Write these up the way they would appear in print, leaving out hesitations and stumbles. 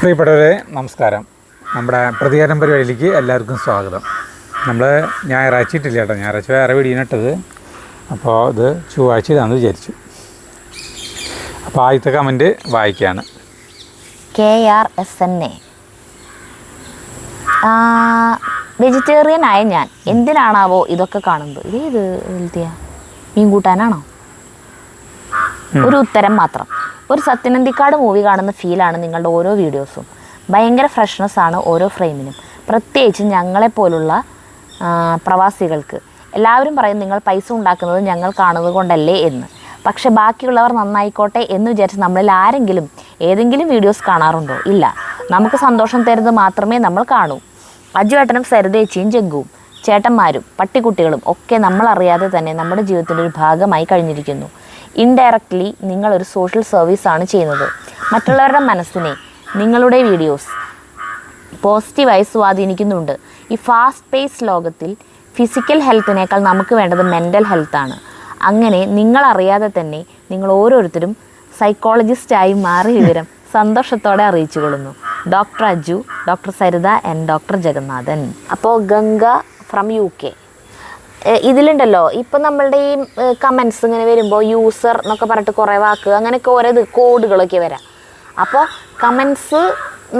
പ്രിയപ്പെട്ടവരെ നമസ്കാരം. നമ്മുടെ പ്രതികാരം പരിപാടിയിലേക്ക് എല്ലാവർക്കും സ്വാഗതം. നമ്മൾ ഞായറാഴ്ച ഇട്ടില്ല കേട്ടോ, ഞായറാഴ്ച വേറെ വീടിനിട്ടത്. അപ്പോൾ ഇത് ചൊവ്വാഴ്ച ഇതാണെന്ന് വിചാരിച്ചു. അപ്പോൾ ആദ്യത്തെ കമൻറ്റ് വായിക്കുകയാണ്. KRSNA വെജിറ്റേറിയൻ ആയ ഞാൻ എന്തിനാണാവോ ഇതൊക്കെ കാണുന്നത്? ഇത് ഹെൽത്തിയാ മീൻ കൂട്ടാനാണോ? ഒരു ഉത്തരം മാത്രം. ഒരു സത്യനന്ദിക്കാട് മൂവി കാണുന്ന ഫീലാണ് നിങ്ങളുടെ ഓരോ വീഡിയോസും. ഭയങ്കര ഫ്രഷ്നെസ്സാണ് ഓരോ ഫ്രെയിമിനും, പ്രത്യേകിച്ച് ഞങ്ങളെപ്പോലുള്ള പ്രവാസികൾക്ക്. എല്ലാവരും പറയും നിങ്ങൾ പൈസ ഉണ്ടാക്കുന്നത് ഞങ്ങൾ കാണുന്നത് കൊണ്ടല്ലേ എന്ന്. പക്ഷെ ബാക്കിയുള്ളവർ നന്നായിക്കോട്ടെ എന്ന് വിചാരിച്ച് നമ്മളിൽ ആരെങ്കിലും ഏതെങ്കിലും വീഡിയോസ് കാണാറുണ്ടോ? ഇല്ല. നമുക്ക് സന്തോഷം തരുന്നത് മാത്രമേ നമ്മൾ കാണൂ. അജുവേട്ടനും സരിതേച്ചിയും ജഗ്ഗുവും ചേട്ടന്മാരും പട്ടിക്കുട്ടികളും ഒക്കെ നമ്മളറിയാതെ തന്നെ നമ്മുടെ ജീവിതത്തിൻ്റെ ഒരു ഭാഗമായി കഴിഞ്ഞിരിക്കുന്നു. ഇൻഡയറക്റ്റ്ലി നിങ്ങളൊരു സോഷ്യൽ സർവീസാണ് ചെയ്യുന്നത്. മറ്റുള്ളവരുടെ മനസ്സിനെ നിങ്ങളുടെ വീഡിയോസ് പോസിറ്റീവായി സ്വാധീനിക്കുന്നുണ്ട്. ഈ ഫാസ്റ്റ് പേസ് ലോകത്തിൽ ഫിസിക്കൽ ഹെൽത്തിനേക്കാൾ നമുക്ക് വേണ്ടത് മെൻ്റൽ ഹെൽത്താണ്. അങ്ങനെ നിങ്ങളറിയാതെ തന്നെ നിങ്ങൾ ഓരോരുത്തരും സൈക്കോളജിസ്റ്റായി മാറിയ വിവരം സന്തോഷത്തോടെ അറിയിച്ചു കൊള്ളുന്നു. Doctor Aju, doctor Saritha and doctor Jagannathan. അപ്പോൾ ഗംഗ ഫ്രം UK. ഇതിലുണ്ടല്ലോ ഇപ്പം നമ്മളുടെ ഈ കമൻസ് ഇങ്ങനെ വരുമ്പോൾ യൂസർ എന്നൊക്കെ പറഞ്ഞിട്ട് കുറേ വാക്ക് അങ്ങനെയൊക്കെ ഓരോ കോഡുകളൊക്കെ വരാം. അപ്പോൾ കമൻസ്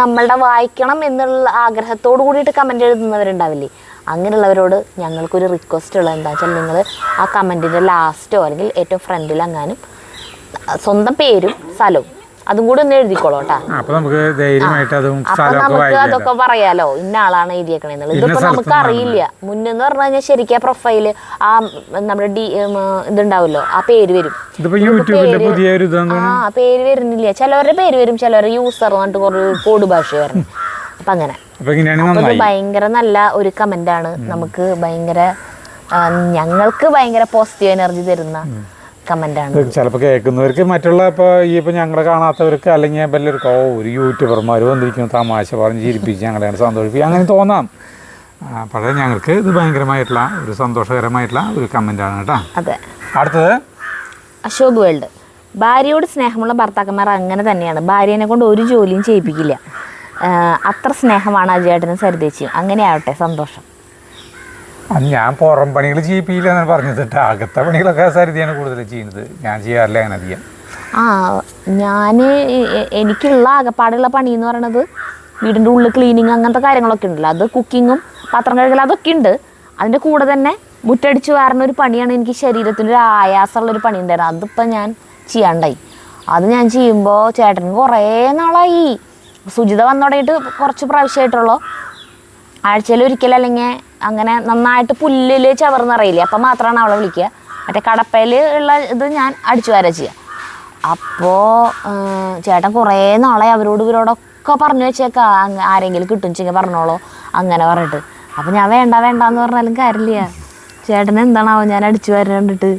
നമ്മളുടെ വായിക്കണം എന്നുള്ള ആഗ്രഹത്തോടു കൂടിയിട്ട് കമൻറ്റ് എഴുതുന്നവരുണ്ടാവില്ലേ, അങ്ങനെയുള്ളവരോട് ഞങ്ങൾക്കൊരു റിക്വസ്റ്റ് ഉള്ളത് എന്താ വെച്ചാൽ നിങ്ങൾ ആ കമൻറ്റിൻ്റെ ലാസ്റ്റോ അല്ലെങ്കിൽ ഏറ്റവും ഫ്രണ്ടിലെങ്ങാനും സ്വന്തം പേരും സ്ഥലവും അതും കൂടി ഒന്ന് എഴുതിക്കോളൂ കേട്ടോ. അപ്പോൾ നമുക്ക് അതൊക്കെ പറയാലോ, ഇന്ന ആളാണ് എഴുതിയേക്കണെന്നുള്ളത്. ഇതിപ്പോൾ നമുക്ക് അറിയില്ല. മുന്നെന്ന് പറഞ്ഞു കഴിഞ്ഞാൽ ശരിക്കും പ്രൊഫൈല് ആ നമ്മുടെ ഇതുണ്ടാവുമല്ലോ, ആ പേര് വരും. ആ പേര് വരുന്നില്ല, ചിലവരുടെ പേര് വരും, ചിലവരുടെ യൂസർ എന്നിട്ട് കുറേ കോഡ് ഭാഷ വരണം. അപ്പം അങ്ങനെ ഭയങ്കര നല്ല ഒരു കമൻ്റാണ്. നമുക്ക് ഭയങ്കര ഞങ്ങൾക്ക് ഭയങ്കര പോസിറ്റീവ് എനർജി തരുന്ന കമൻ്റാണ്. ചിലപ്പോൾ കേൾക്കുന്നവർക്ക് മറ്റുള്ള ഇപ്പോൾ ഞങ്ങളെ കാണാത്തവർക്ക് അല്ലെങ്കിൽ വല്ലവർക്കും ഒരു യൂട്യൂബർമാർ വന്നിരിക്കുന്നു തമാശ പറഞ്ഞ് ചിരിപ്പിച്ച് ഞങ്ങളെയാണ് സന്തോഷിപ്പിക്കുക അങ്ങനെ തോന്നാം. പക്ഷേ ഞങ്ങൾക്ക് ഇത് ഭയങ്കരമായിട്ടുള്ള ഒരു സന്തോഷകരമായിട്ടുള്ള ഒരു കമൻ്റാണ് കേട്ടോ. അതെ. അടുത്തത് അശോക് വേൾഡ്. ഭാര്യയോട് സ്നേഹമുള്ള ഭർത്താക്കന്മാർ അങ്ങനെ തന്നെയാണ്. ഭാര്യനെ കൊണ്ട് ഒരു ജോലിയും ചെയ്യിപ്പിക്കില്ല. അത്ര സ്നേഹമാണ് അജയേട്ടനും സരിതേച്ചിയും. അങ്ങനെ ആവട്ടെ, സന്തോഷം. ഞാൻ പുറം പണികൾ ചെയ്യിപ്പിക്കില്ല എന്നാണ് പറഞ്ഞത് കേട്ടോ. അകത്തെ പണികളൊക്കെ സരിതയാണ് കൂടുതൽ ചെയ്യുന്നത്, ഞാൻ ചെയ്യാറില്ല അങ്ങനെ അധികം. എനിക്കുള്ള ആകപ്പാടുള്ള പണി എന്ന് പറയണത് വീടിൻ്റെ ഉള്ളിൽ ക്ലീനിങ് അങ്ങനത്തെ കാര്യങ്ങളൊക്കെ ഉണ്ടല്ലോ, അത് കുക്കിങ്ങും പാത്രം കഴുകലും അതൊക്കെ ഉണ്ട്. അതിൻ്റെ കൂടെ തന്നെ മുറ്റടിച്ച് വാരുന്ന ഒരു പണിയാണ് എനിക്ക് ശരീരത്തിനൊരു ആയാസമുള്ളൊരു പണി ഉണ്ടായിരുന്നു. അതിപ്പോൾ ഞാൻ ചെയ്യാണ്ടായി. അത് ഞാൻ ചെയ്യുമ്പോൾ ചേട്ടന് കുറേ നാളായി. സുജിത വന്നു തുടങ്ങിയിട്ട് കുറച്ച് പ്രാവശ്യമായിട്ടുള്ളൂ. ആഴ്ചയിൽ ഒരിക്കൽ അല്ലെങ്കിൽ അങ്ങനെ നന്നായിട്ട് പുല്ലിൽ ചവർന്നറിയില്ലേ, അപ്പം മാത്രമാണ് അവളെ വിളിക്കുക. മറ്റേ കടപ്പയിൽ ഉള്ള ഇത് ഞാൻ അടിച്ചു വരെ ചെയ്യുക. അപ്പോൾ ചേട്ടൻ കുറേ നാളെ അവരോട് ഇവരോടൊക്കെ പറഞ്ഞു വെച്ചേക്കാം, ആരെങ്കിലും കിട്ടും പറഞ്ഞോളോ അങ്ങനെ പറഞ്ഞിട്ട്. അപ്പം ഞാൻ വേണ്ടെന്ന് പറഞ്ഞാലും കാര്യമില്ല. ചേട്ടൻ എന്താണാവോ ഞാൻ അടിച്ചു വരാൻ കണ്ടിട്ട്.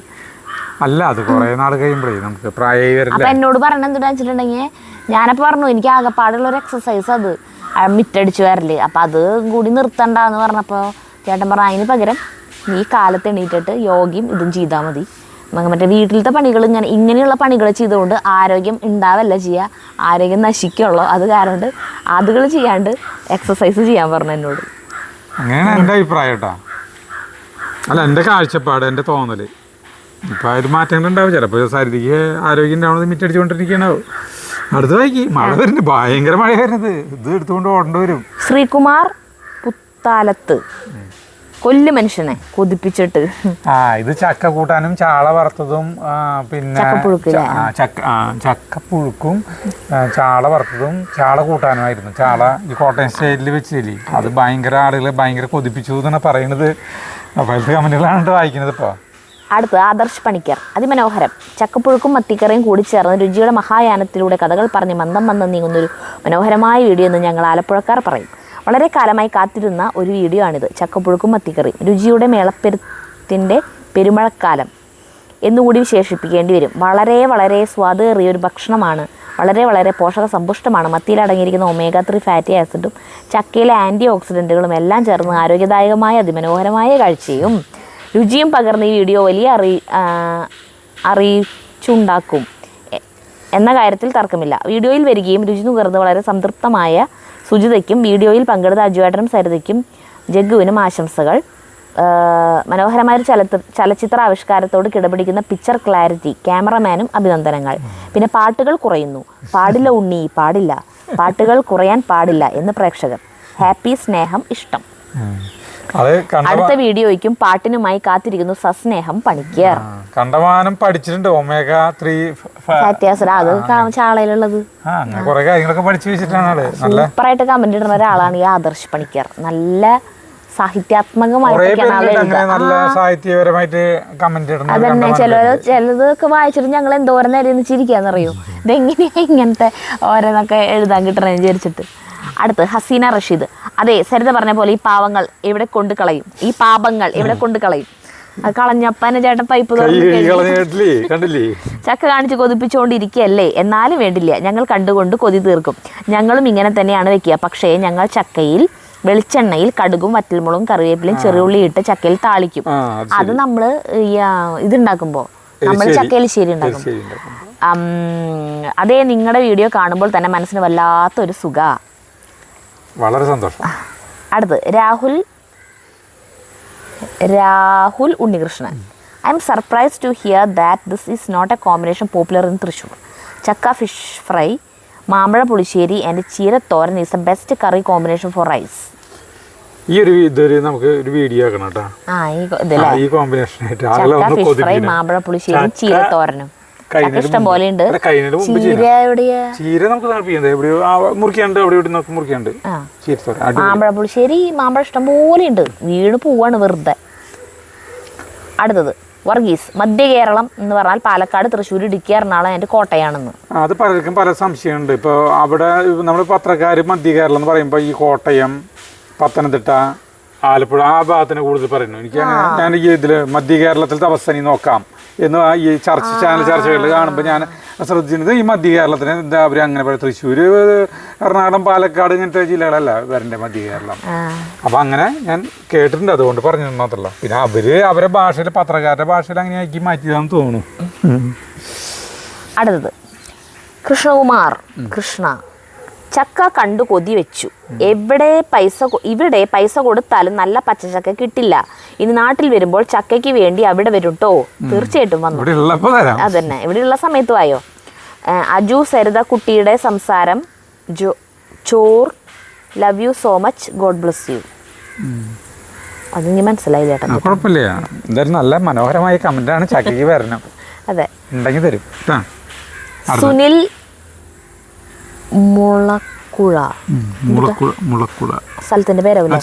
അല്ല, അത് കുറേ നാൾ കഴിയുമ്പോഴേ നമുക്ക് പ്രായമായി വരില്ല. അപ്പം എന്നോട് പറഞ്ഞ എന്തുകൊണ്ടാ വെച്ചിട്ടുണ്ടെങ്കിൽ ഞാനപ്പോൾ പറഞ്ഞു എനിക്ക് ആകെപ്പാടുള്ളൊരു എക്സസൈസ് അത് മിറ്റടിച്ചു വരല്. അപ്പം അത് കൂടി നിർത്തണ്ടെന്ന് പറഞ്ഞപ്പോൾ ചേട്ടൻ പറഞ്ഞു അതിന് പകരം നീ കാലത്ത് എണീറ്റിട്ട് യോഗയും ഇതും ചെയ്താൽ മതി. മറ്റേ വീട്ടിലത്തെ പണികൾ ഇങ്ങനെയുള്ള പണികൾ ചെയ്തുകൊണ്ട് ആരോഗ്യം ഉണ്ടാവല്ല ചെയ്യുക, ആരോഗ്യം നശിക്കുള്ളൂ. അത് കാരണം അതുകൾ ചെയ്യാണ്ട് എക്സസൈസ് ചെയ്യാൻ പറഞ്ഞു എന്നോട്. അങ്ങനെയാണ് എൻ്റെ അഭിപ്രായം കേട്ടോ. അല്ല, എൻ്റെ കാഴ്ചപ്പാട്, എൻ്റെ തോന്നൽ. ഇപ്പം അതിൽ മാറ്റങ്ങളുണ്ടാവും. ചിലപ്പോൾ സരിതയ്ക്ക് ആരോഗ്യം ഉണ്ടാവണത് മിറ്റടിച്ചുകൊണ്ടിരിക്കണാവും. അടുത്ത വായിക്ക്. മഴ വരുന്നുണ്ട്, ഭയങ്കര മഴ വരുന്നത്. ഇത് എടുത്തുകൊണ്ട് ഓടേണ്ടി വരും. ശ്രീകുമാർ പുത്താലത്ത്. കൊല്ലു മനുഷ്യനെ കൊതിപ്പിച്ചിട്ട്. ഇത് ചക്ക കൂട്ടാനും ചാള വറുത്തതും പിന്നെ ചക്കപ്പുഴുക്കും ചാള വറുത്തതും ചാള കൂട്ടാനുമായിരുന്നു. ചാള ഈ കോട്ടയം സ്റ്റൈലിൽ വെച്ചില്ലേ, അത് ഭയങ്കര ആളുകൾ ഭയങ്കര കൊതിപ്പിച്ചു എന്നാണ് പറയുന്നത്. അപ്പോഴത്തെ കമൻറ്റുകളാണ് വായിക്കുന്നത്. ഇപ്പോൾ അടുത്ത് ആദർശ് പണിക്കർ. അതിമനോഹരം. ചക്കപ്പുഴുക്കും മത്തിക്കറിയും കൂടി ചേർന്ന് രുചിയുടെ മഹായാനത്തിലൂടെ കഥകൾ പറഞ്ഞ് മന്ദം നീങ്ങുന്നൊരു മനോഹരമായ വീഡിയോ എന്ന് ഞങ്ങൾ ആലപ്പുഴക്കാർ പറയും. വളരെ കാലമായി കാത്തിരുന്ന ഒരു വീഡിയോ ആണിത്. ചക്കപ്പുഴുക്കും മത്തിക്കറിയും രുചിയുടെ മേളപ്പെരുത്തിൻ്റെ പെരുമഴക്കാലം എന്നുകൂടി വിശേഷിപ്പിക്കേണ്ടി വരും. വളരെ സ്വാദേറിയൊരു ഭക്ഷണമാണ്. വളരെ പോഷക സമ്പുഷ്ടമാണ്. മത്തിയിൽ അടങ്ങിയിരിക്കുന്ന omega-3 ഫാറ്റി ആസിഡും ചക്കയിലെ ആൻറ്റി ഓക്സിഡൻറ്റുകളും എല്ലാം ചേർന്ന് ആരോഗ്യദായകമായ അതിമനോഹരമായ കാഴ്ചയും രുചിയും പകർന്ന ഈ വീഡിയോ വലിയ അറിയിച്ചുണ്ടാക്കും. എന്ന കാര്യത്തിൽ തർക്കമില്ല. വീഡിയോയിൽ വരികയും രുചി നുകർന്ന് വളരെ സംതൃപ്തമായ സുജിതയ്ക്കും വീഡിയോയിൽ പങ്കെടുത്ത അജുവേട്ടനും സരിതയ്ക്കും ജഗ്ഗുവിനും ആശംസകൾ. മനോഹരമായ ചലച്ചിത്ര ആവിഷ്കാരത്തോട് കിടപിടിക്കുന്ന പിക്ചർ ക്ലാരിറ്റി ക്യാമറമാനും അഭിനന്ദനങ്ങൾ. പിന്നെ പാട്ടുകൾ കുറയുന്നു, പാടില്ല ഉണ്ണി, പാടില്ല, പാട്ടുകൾ കുറയാൻ പാടില്ല എന്ന് പ്രേക്ഷകർ. ഹാപ്പി, സ്നേഹം, ഇഷ്ടം. അടുത്ത വീഡിയോയ്ക്കും പാട്ടിനുമായി കാത്തിരിക്കുന്നു സസ്നേഹം പണിക്കർ. കണ്ടമാനം പഠിച്ചിട്ടുണ്ട് ഒമേഗ 3 ഫാറ്റി ആസിഡ്, അത് ചാളയിലുള്ളത്. കുറെ കാര്യങ്ങളൊക്കെ പഠിച്ചു വെച്ചിട്ടാണ്. സൂപ്പറായിട്ട് കമന്റ് ഇടുന്ന ഒരാളാണ് ഈ ആദർശ് പണിക്കർ. നല്ല അതന്നെ ചിലതൊക്കെ വായിച്ചിട്ട് ഞങ്ങൾ എന്തോരം നേരം ചിരിക്കാന്നറിയോ, ഇതെങ്ങനെയാ ഇങ്ങനത്തെ ഓരോന്നൊക്കെ എഴുതാൻ കിട്ടണമെന്ന് വിചാരിച്ചിട്ട്. അടുത്ത് ഹസീന റഷീദ്. അതെ, സരിത പറഞ്ഞ പോലെ ഈ പാവങ്ങൾ എവിടെ കൊണ്ട് കളയും, ഈ പാപങ്ങൾ എവിടെ കൊണ്ട് കളയും. അത് കളഞ്ഞപ്പനെ ചേട്ടൻ പൈപ്പ് ചക്ക കാണിച്ച് കൊതിപ്പിച്ചുകൊണ്ടിരിക്കുകയല്ലേ, എന്നാലും വേണ്ടില്ല, ഞങ്ങൾ കണ്ടുകൊണ്ട് കൊതി തീർക്കും. ഞങ്ങളും ഇങ്ങനെ തന്നെയാണ് വെക്കുക. പക്ഷേ ഞങ്ങൾ ചക്കയിൽ വെളിച്ചെണ്ണയിൽ കടുകും വറ്റൽമുളകും കറിവേപ്പിലയും ചെറിയുള്ളി ഇട്ട് ചക്കയിൽ താളിക്കും. അത് നമ്മള് ഇതുണ്ടാക്കുമ്പോ നമ്മൾ ചക്കയിലിശ്ശേരി ഉണ്ടാക്കും. അതേ, നിങ്ങളുടെ വീഡിയോ കാണുമ്പോൾ തന്നെ മനസ്സിന് വല്ലാത്തൊരു സുഖ. വളരെ സന്തോഷം. അടുത്ത് Rahul Unnikrishnan. I am surprise to hear that this is not a combination popular in Thrissur. Chakka fish fry, mambazha pulissery and cheerathoran is a best curry combination for rice. ഈ ഒരു നമുക്ക് ഒരു വീഡിയോ ആക്കണം കേട്ടോ. ഈ കോമ്പിനേഷൻ ചക്ക ഫിഷ് ഫ്രൈ, മാമ്പഴ പുളിശ്ശേരി, ചീരത്തോരനും. ഇഷ്ടം പോലെ ഉണ്ട്. ചീര നമുക്ക് മുറിക്കാണ്ട് മുറിക്കാണ്ട്. മാമ്പഴ പുളിശ്ശേരി, മാമ്പഴം ഇഷ്ടം പോലെ ഉണ്ട്. വീണ് പോവാണ് വെറുതെ. അടുത്തത് വർഗീസ്. മധ്യ കേരളം എന്ന് പറഞ്ഞാൽ പാലക്കാട്, തൃശ്ശൂർ, ഇടുക്കി, എറണാകുളം ആൻഡ് കോട്ടയാണെന്ന്. അത് പലർക്കും പല സംശയമുണ്ട്. ഇപ്പോൾ അവിടെ നമ്മൾ പത്രക്കാർ മധ്യ കേരളം എന്ന് പറയുമ്പോൾ ഈ കോട്ടയം, പത്തനംതിട്ട, ആലപ്പുഴ ആ ഭാഗത്തിന് കൂടുതൽ പറയുന്നു. ഞാൻ ഇതിൽ മധ്യ കേരളത്തിലത്തെ അവസ്ഥ ഇനി നോക്കാം എന്ന് ഈ ചാനൽ ചർച്ചകളിൽ കാണുമ്പോൾ ഞാൻ ശ്രദ്ധിച്ചിരുന്നത് ഈ മധ്യ കേരളത്തിന് എന്താ അവർ അങ്ങനെ പറയും. തൃശ്ശൂർ, എറണാകുളം, പാലക്കാട് ഇങ്ങനത്തെ ജില്ലകളല്ല വരണ്ടേ മധ്യ കേരളം. അപ്പം അങ്ങനെ ഞാൻ കേട്ടിട്ടുണ്ട്, അതുകൊണ്ട് പറഞ്ഞത് മാത്രമല്ല. പിന്നെ അവരെ ഭാഷയിൽ, പത്രക്കാരുടെ ഭാഷയിൽ അങ്ങനെ ആക്കി മാറ്റിയതാണെന്ന് തോന്നുന്നു. അടുത്തത് കൃഷ്ണകുമാർ. കൃഷ്ണ. ചക്ക കണ്ടു കൊതി വെച്ചു. ഇവിടെ പൈസ കൊടുത്താലും നല്ല പച്ചച്ചക്ക കിട്ടില്ല. ഇനി നാട്ടിൽ വരുമ്പോൾ ചക്കയ്ക്ക് വേണ്ടി അവിടെ വരും കേട്ടോ. തീർച്ചയായിട്ടും വന്നു. അതന്നെ, ഇവിടെയുള്ള സമയത്ത് വായോ. അജു സരിത കുട്ടിയുടെ സംസാരം. ചോർ, love you so much, God bless you. അതിന് മനസ്സിലായി ചേട്ടാ. കുഴപ്പമില്ല, എന്തായാലും നല്ല മനോഹരമായ കമന്റാണ്. ചക്കയ്ക്ക് വരണം. അതെ, ഉണ്ടെങ്കിൽ തരും. സുനിൽ മുളക്കുഴ സ്ഥലത്തിന്റെ പേരാവില്ല.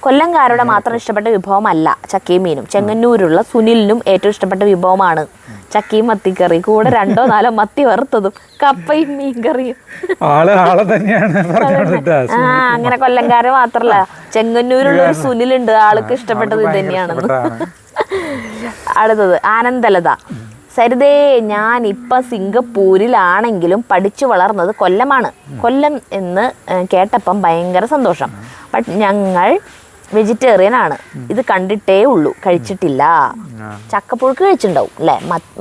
കൊല്ലംകാരുടെ മാത്രം ഇഷ്ടപ്പെട്ട വിഭവമല്ല ചക്കയും മീനും. ചെങ്ങന്നൂരുള്ള സുനിലിനും ഏറ്റവും ഇഷ്ടപ്പെട്ട വിഭവമാണ് ചക്കയും മത്തിക്കറി. കൂടെ 2-4 മത്തി വറുത്തതും കപ്പയും മീൻകറിയും. അങ്ങനെ കൊല്ലംകാര് മാത്രല്ല, ചെങ്ങന്നൂരുള്ള ഒരു സുനിലുണ്ട്, ആൾക്ക് ഇഷ്ടപ്പെട്ടത് ഇത് തന്നെയാണെന്ന്. അടുത്തത് ആനന്ദലത. സരിതേ, ഞാൻ ഇപ്പം സിംഗപ്പൂരിലാണെങ്കിലും പഠിച്ചു വളർന്നത് കൊല്ലമാണ്. കൊല്ലം എന്ന് കേട്ടപ്പം ഭയങ്കര സന്തോഷം. ബട്ട് ഞങ്ങൾ വെജിറ്റേറിയൻ ആണ്. ഇത് കണ്ടിട്ടേ ഉള്ളൂ, കഴിച്ചിട്ടില്ല. ചക്കപ്പുഴുക്ക് കഴിച്ചിട്ടുണ്ടാവും അല്ലേ,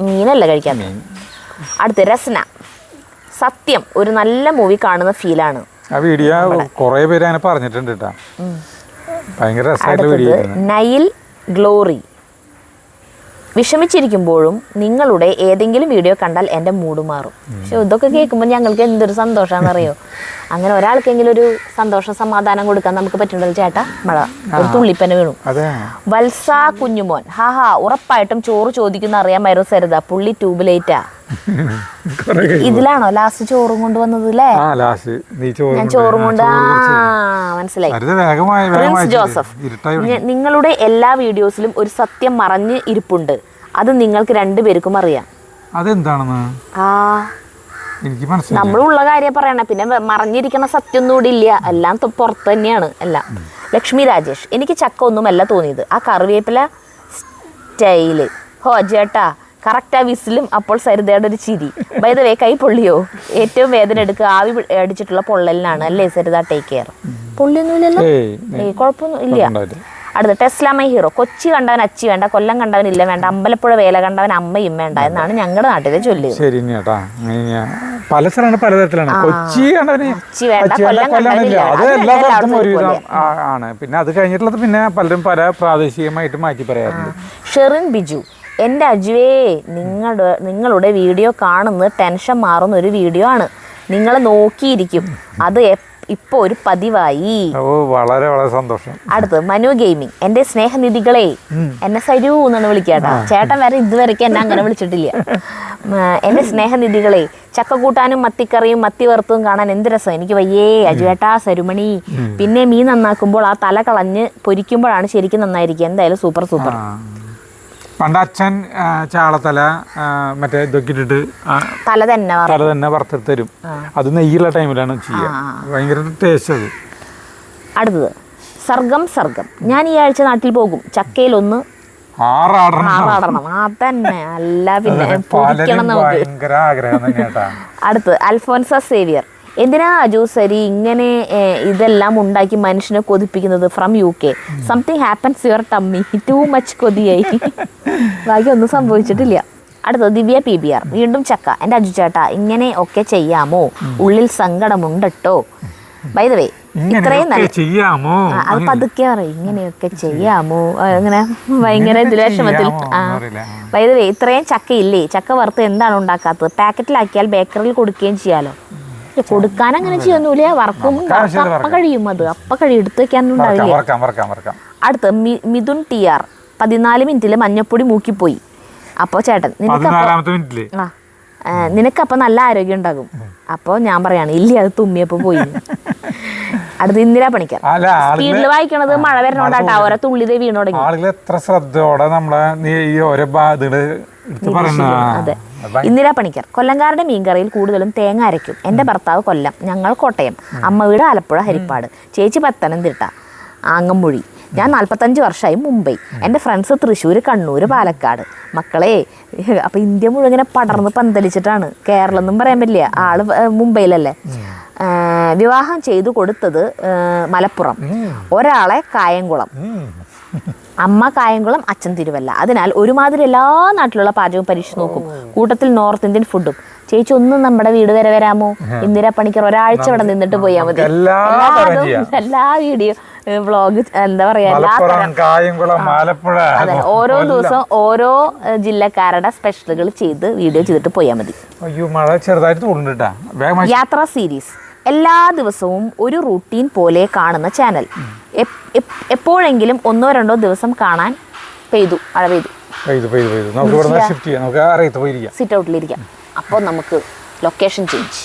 മീനല്ല കഴിക്കാൻ. അടുത്ത രസന. സത്യം, ഒരു നല്ല മൂവി കാണുന്ന ഫീലാണ്. അടുത്തത് നൈൽ ഗ്ലോറി. വിഷമിച്ചിരിക്കുമ്പോഴും നിങ്ങളുടെ ഏതെങ്കിലും വീഡിയോ കണ്ടാൽ എൻ്റെ മൂഡ് മാറും. പക്ഷെ ഇതൊക്കെ കേൾക്കുമ്പോൾ ഞങ്ങൾക്ക് എന്തൊരു സന്തോഷമാണെന്നറിയോ. അങ്ങനെ ഒരാൾക്കെങ്കിലും ഒരു സന്തോഷം, സമാധാനം കൊടുക്കാൻ നമുക്ക് പറ്റുന്നുണ്ടല്ലോ ചേട്ടാ. മഴ ഒരു തുള്ളിപ്പന്നെ വീണു. വത്സ കുഞ്ഞുമോൻ. ഹാ, ഉറപ്പായിട്ടും ചോറ് ചോദിക്കുന്ന അറിയാമായിരുന്നു സരിത, പുള്ളി ട്യൂബിലേറ്റാ. ഇതിലാണോ ലാസ്റ്റ് ചോറും കൊണ്ടുവന്നത് അല്ലേ? ഞാൻ ചോറും കൊണ്ട് മനസ്സിലായി. Prince Joseph. നിങ്ങളുടെ എല്ലാ വീഡിയോസിലും ഒരു സത്യം മറഞ്ഞ് ഇരിപ്പുണ്ട്. അത് നിങ്ങൾക്ക് 2 പേർക്കും അറിയാം. അതെന്താണെന്ന് നമ്മളുള്ള കാര്യം പറയണേ, പിന്നെ മറഞ്ഞിരിക്കണ സത്യം ഒന്നും കൂടി ഇല്ല, എല്ലാം പുറത്ത് തന്നെയാണ് എല്ലാം. ലക്ഷ്മി രാജേഷ്. എനിക്ക് ചക്ക ഒന്നുമല്ല തോന്നിയത്, ആ കറിവേപ്പില സ്റ്റൈല്. ഹോ ചേട്ടാ, കറക്റ്റ് ആ വിസിലും അപ്പോൾ സരിതയുടെ ഒരു ചിരി. ബൈ ദ വേ, കൈ പൊള്ളിയോ? ഏറ്റവും വേദന എടുക്കുക ആവി അടിച്ചിട്ടുള്ള പൊള്ളലിനാണ് അല്ലേ സരിത? Take care. പൊള്ളിയൊന്നുമില്ലല്ലോ, കുഴപ്പമൊന്നും ഇല്ല. അടുത്ത ടെസ്ല മൈ ഹീറോ. കൊച്ചി കണ്ടവൻ അച്ചി വേണ്ട, കൊല്ലം കണ്ടവൻ ഇല്ല വേണ്ട, അമ്പലപ്പുഴ വേല കണ്ടവൻ അമ്മയും വേണ്ട എന്നാണ് ഞങ്ങളുടെ നാട്ടിലെ ചൊല്ല്. ശരി കേട്ടാ, പല സ്ഥലമാണ് പലതരത്തിലാണ്. കൊച്ചി കണ്ടവന് അച്ചി വേണ്ട, കൊല്ലം കൊല്ലമില്ല, അത് എല്ലാ സ്ഥലത്തും ഒരുവിധം ആണ്. പിന്നെ അത് കഴിഞ്ഞിട്ടുള്ളത് പിന്നെ പലരും പല പ്രാദേശികമായിട്ട് മാറ്റി പറയാറുണ്ട്. ഷെറിൻ ബിജു, എൻ്റെ അജുവേ നിങ്ങളുടെ വീഡിയോ കാണുന്നത് ടെൻഷൻ മാറുന്ന ഒരു വീഡിയോ ആണ്. നിങ്ങൾ നോക്കിയിരിക്കും, അത് ഇപ്പോൾ ഒരു പതിവായി. വളരെ വളരെ സന്തോഷം. അടുത്ത് മനു ഗെയിമിംഗ്, എൻ്റെ സ്നേഹനിധികളെ, എന്നെ സരു എന്നാണ് വിളിക്കാട്ടോ. ചേട്ടൻ വരെ ഇതുവരെയ്ക്ക് എന്നെ അങ്ങനെ വിളിച്ചിട്ടില്ല. എൻ്റെ സ്നേഹനിധികളെ, ചക്കക്കൂട്ടാനും മത്തിക്കറിയും മത്തി വറുത്തും കാണാൻ എന്ത് രസം. എനിക്ക് വയ്യേ അജുവേട്ടാ, സരുമണി. പിന്നെ മീൻ നന്നാക്കുമ്പോൾ ആ തല കളഞ്ഞ് പൊരിക്കുമ്പോഴാണ് ശരിക്കും നന്നായിരിക്കുക. എന്തായാലും സൂപ്പർ സൂപ്പർ. പണ്ട് അച്ഛൻ ചാളത്തല മറ്റേ ഇതൊക്കെ ഇട്ടിട്ട് തല തന്നെ വറുത്തെടുത്ത് തരും. അത് നെയ്യുള്ള ടൈമിലാണ് ചെയ്യുക. ഭയങ്കര ടേസ്റ്റ് അത്. അടുത്തത് സർഗം, ഞാൻ ഈ ആഴ്ച നാട്ടിൽ പോകും. ചക്കയിൽ ഒന്ന് ആറാടണം. അതന്നെ, അല്ല പിന്നെ പൊരിക്കണം നമുക്ക്. അടുത്ത് അൽഫോൻസ സേവിയർ, എന്തിനാ അജു സരി ഇങ്ങനെ ഇതെല്ലാം ഉണ്ടാക്കി മനുഷ്യനെ കൊതിപ്പിക്കുന്നത്? From UK. Something happens your tummy, too much കൊതിയായി. ബാക്കി ഒന്നും സംഭവിച്ചിട്ടില്ല. അടുത്തത് ദിവ്യ PBR, വീണ്ടും ചക്ക. എൻ്റെ അജു ചേട്ടാ ഇങ്ങനെ ഒക്കെ ചെയ്യാമോ? ഉള്ളിൽ സങ്കടമുണ്ടട്ടോ. ബൈ ദ വേ ഇത്രയും ചെയ്യാമോ, അത് പതുക്കെ പറയും, ഇങ്ങനെയൊക്കെ ചെയ്യാമോ, അങ്ങനെ ഭയങ്കര വിഷമത്തിൽ. ബൈ ദ വേ ഇത്രയും ചക്കയില്ലേ, ചക്ക വറുത്ത് എന്താണ് ഉണ്ടാക്കാത്തത്? പാക്കറ്റിലാക്കിയാൽ ബേക്കറിയിൽ കൊടുക്കുകയും ചെയ്യാലോ. കൊടുക്കാൻ അങ്ങനെ ചെയ്യൊന്നുമില്ല, വറക്കും, അപ്പം കഴിയും. അത് അപ്പം കഴിയും, എടുത്ത് വെക്കാനുണ്ടാവില്ല. അടുത്ത് മിഥുൻ TR, 14 മിനിറ്റിൽ മഞ്ഞപ്പൊടി മൂക്കിപ്പോയി. അപ്പോൾ ചേട്ടൻ നിനക്കപ്പം നല്ല ആരോഗ്യം ഉണ്ടാകും. അപ്പോൾ ഞാൻ പറയാണ് ഇല്ല, അത് തുമ്മിയപ്പോൾ പോയി. അടുത്ത് ഇന്ദിരാ പണിക്കർ, സ്പീഡിൽ വായിക്കണത് മഴ വരണോണ്ടാട്ടാ, ഓരോ തുള്ളിതേ വീണു തുടങ്ങി. ആളുകൾ എത്ര ശ്രദ്ധയോടെ നമ്മളെ ഈ ഓരോ അതെ. ഇന്ദിരാ പണിക്കർ, കൊല്ലംകാരുടെ മീൻകറിയിൽ കൂടുതലും തേങ്ങ അരയ്ക്കും. എൻ്റെ ഭർത്താവ് കൊല്ലം, ഞങ്ങൾ കോട്ടയം, അമ്മ വീട് ആലപ്പുഴ ഹരിപ്പാട്, ചേച്ചി പത്തനംതിട്ട ആങ്ങമ്പുഴി, ഞാൻ 45 വർഷമായി മുംബൈ, എൻ്റെ ഫ്രണ്ട്സ് തൃശ്ശൂർ, കണ്ണൂർ, പാലക്കാട്. മക്കളെ, അപ്പം ഇന്ത്യ മുഴുവൻ ഇങ്ങനെ പടർന്ന് പന്തലിച്ചിട്ടാണ്. കേരളം എന്നും പറയാൻ പറ്റില്ല, ആള് മുംബൈയിലല്ലേ. വിവാഹം ചെയ്തു കൊടുത്തത് മലപ്പുറം, ഒരാളെ കായംകുളം, അമ്മ കായംകുളം, അച്ഛൻ തിരുവല്ല. അതിനാൽ ഒരുമാതിരി എല്ലാ നാട്ടിലുള്ള പാചകവും പരീക്ഷിച്ച് നോക്കും, കൂട്ടത്തിൽ നോർത്ത് ഇന്ത്യൻ ഫുഡും. ചേച്ചി ഒന്നും നമ്മുടെ വീട് വരെ വരാമോ? ഇന്ദിരാ പണിക്കർ ഒരാഴ്ച ഇവിടെ നിന്നിട്ട് പോയാൽ മതി. എല്ലാ വീഡിയോ വ്ളോഗ് എന്താ പറയാ, ഓരോ ദിവസം ഓരോ ജില്ലക്കാരുടെ സ്പെഷ്യലുകൾ ചെയ്ത് വീഡിയോ ചെയ്തിട്ട് പോയാൽ മതി. യാത്രാ സീരീസ്, എല്ലാ ദിവസവും ഒരു റൂട്ടീൻ പോലെ കാണുന്ന ചാനൽ. എപ്പോഴെങ്കിലും 1-2 ദിവസം കാണാൻ മഴ പെയ്തു സിറ്റ് ഔട്ടിലിരിക്കാം. അപ്പോൾ നമുക്ക് ലൊക്കേഷൻ ചേഞ്ച്.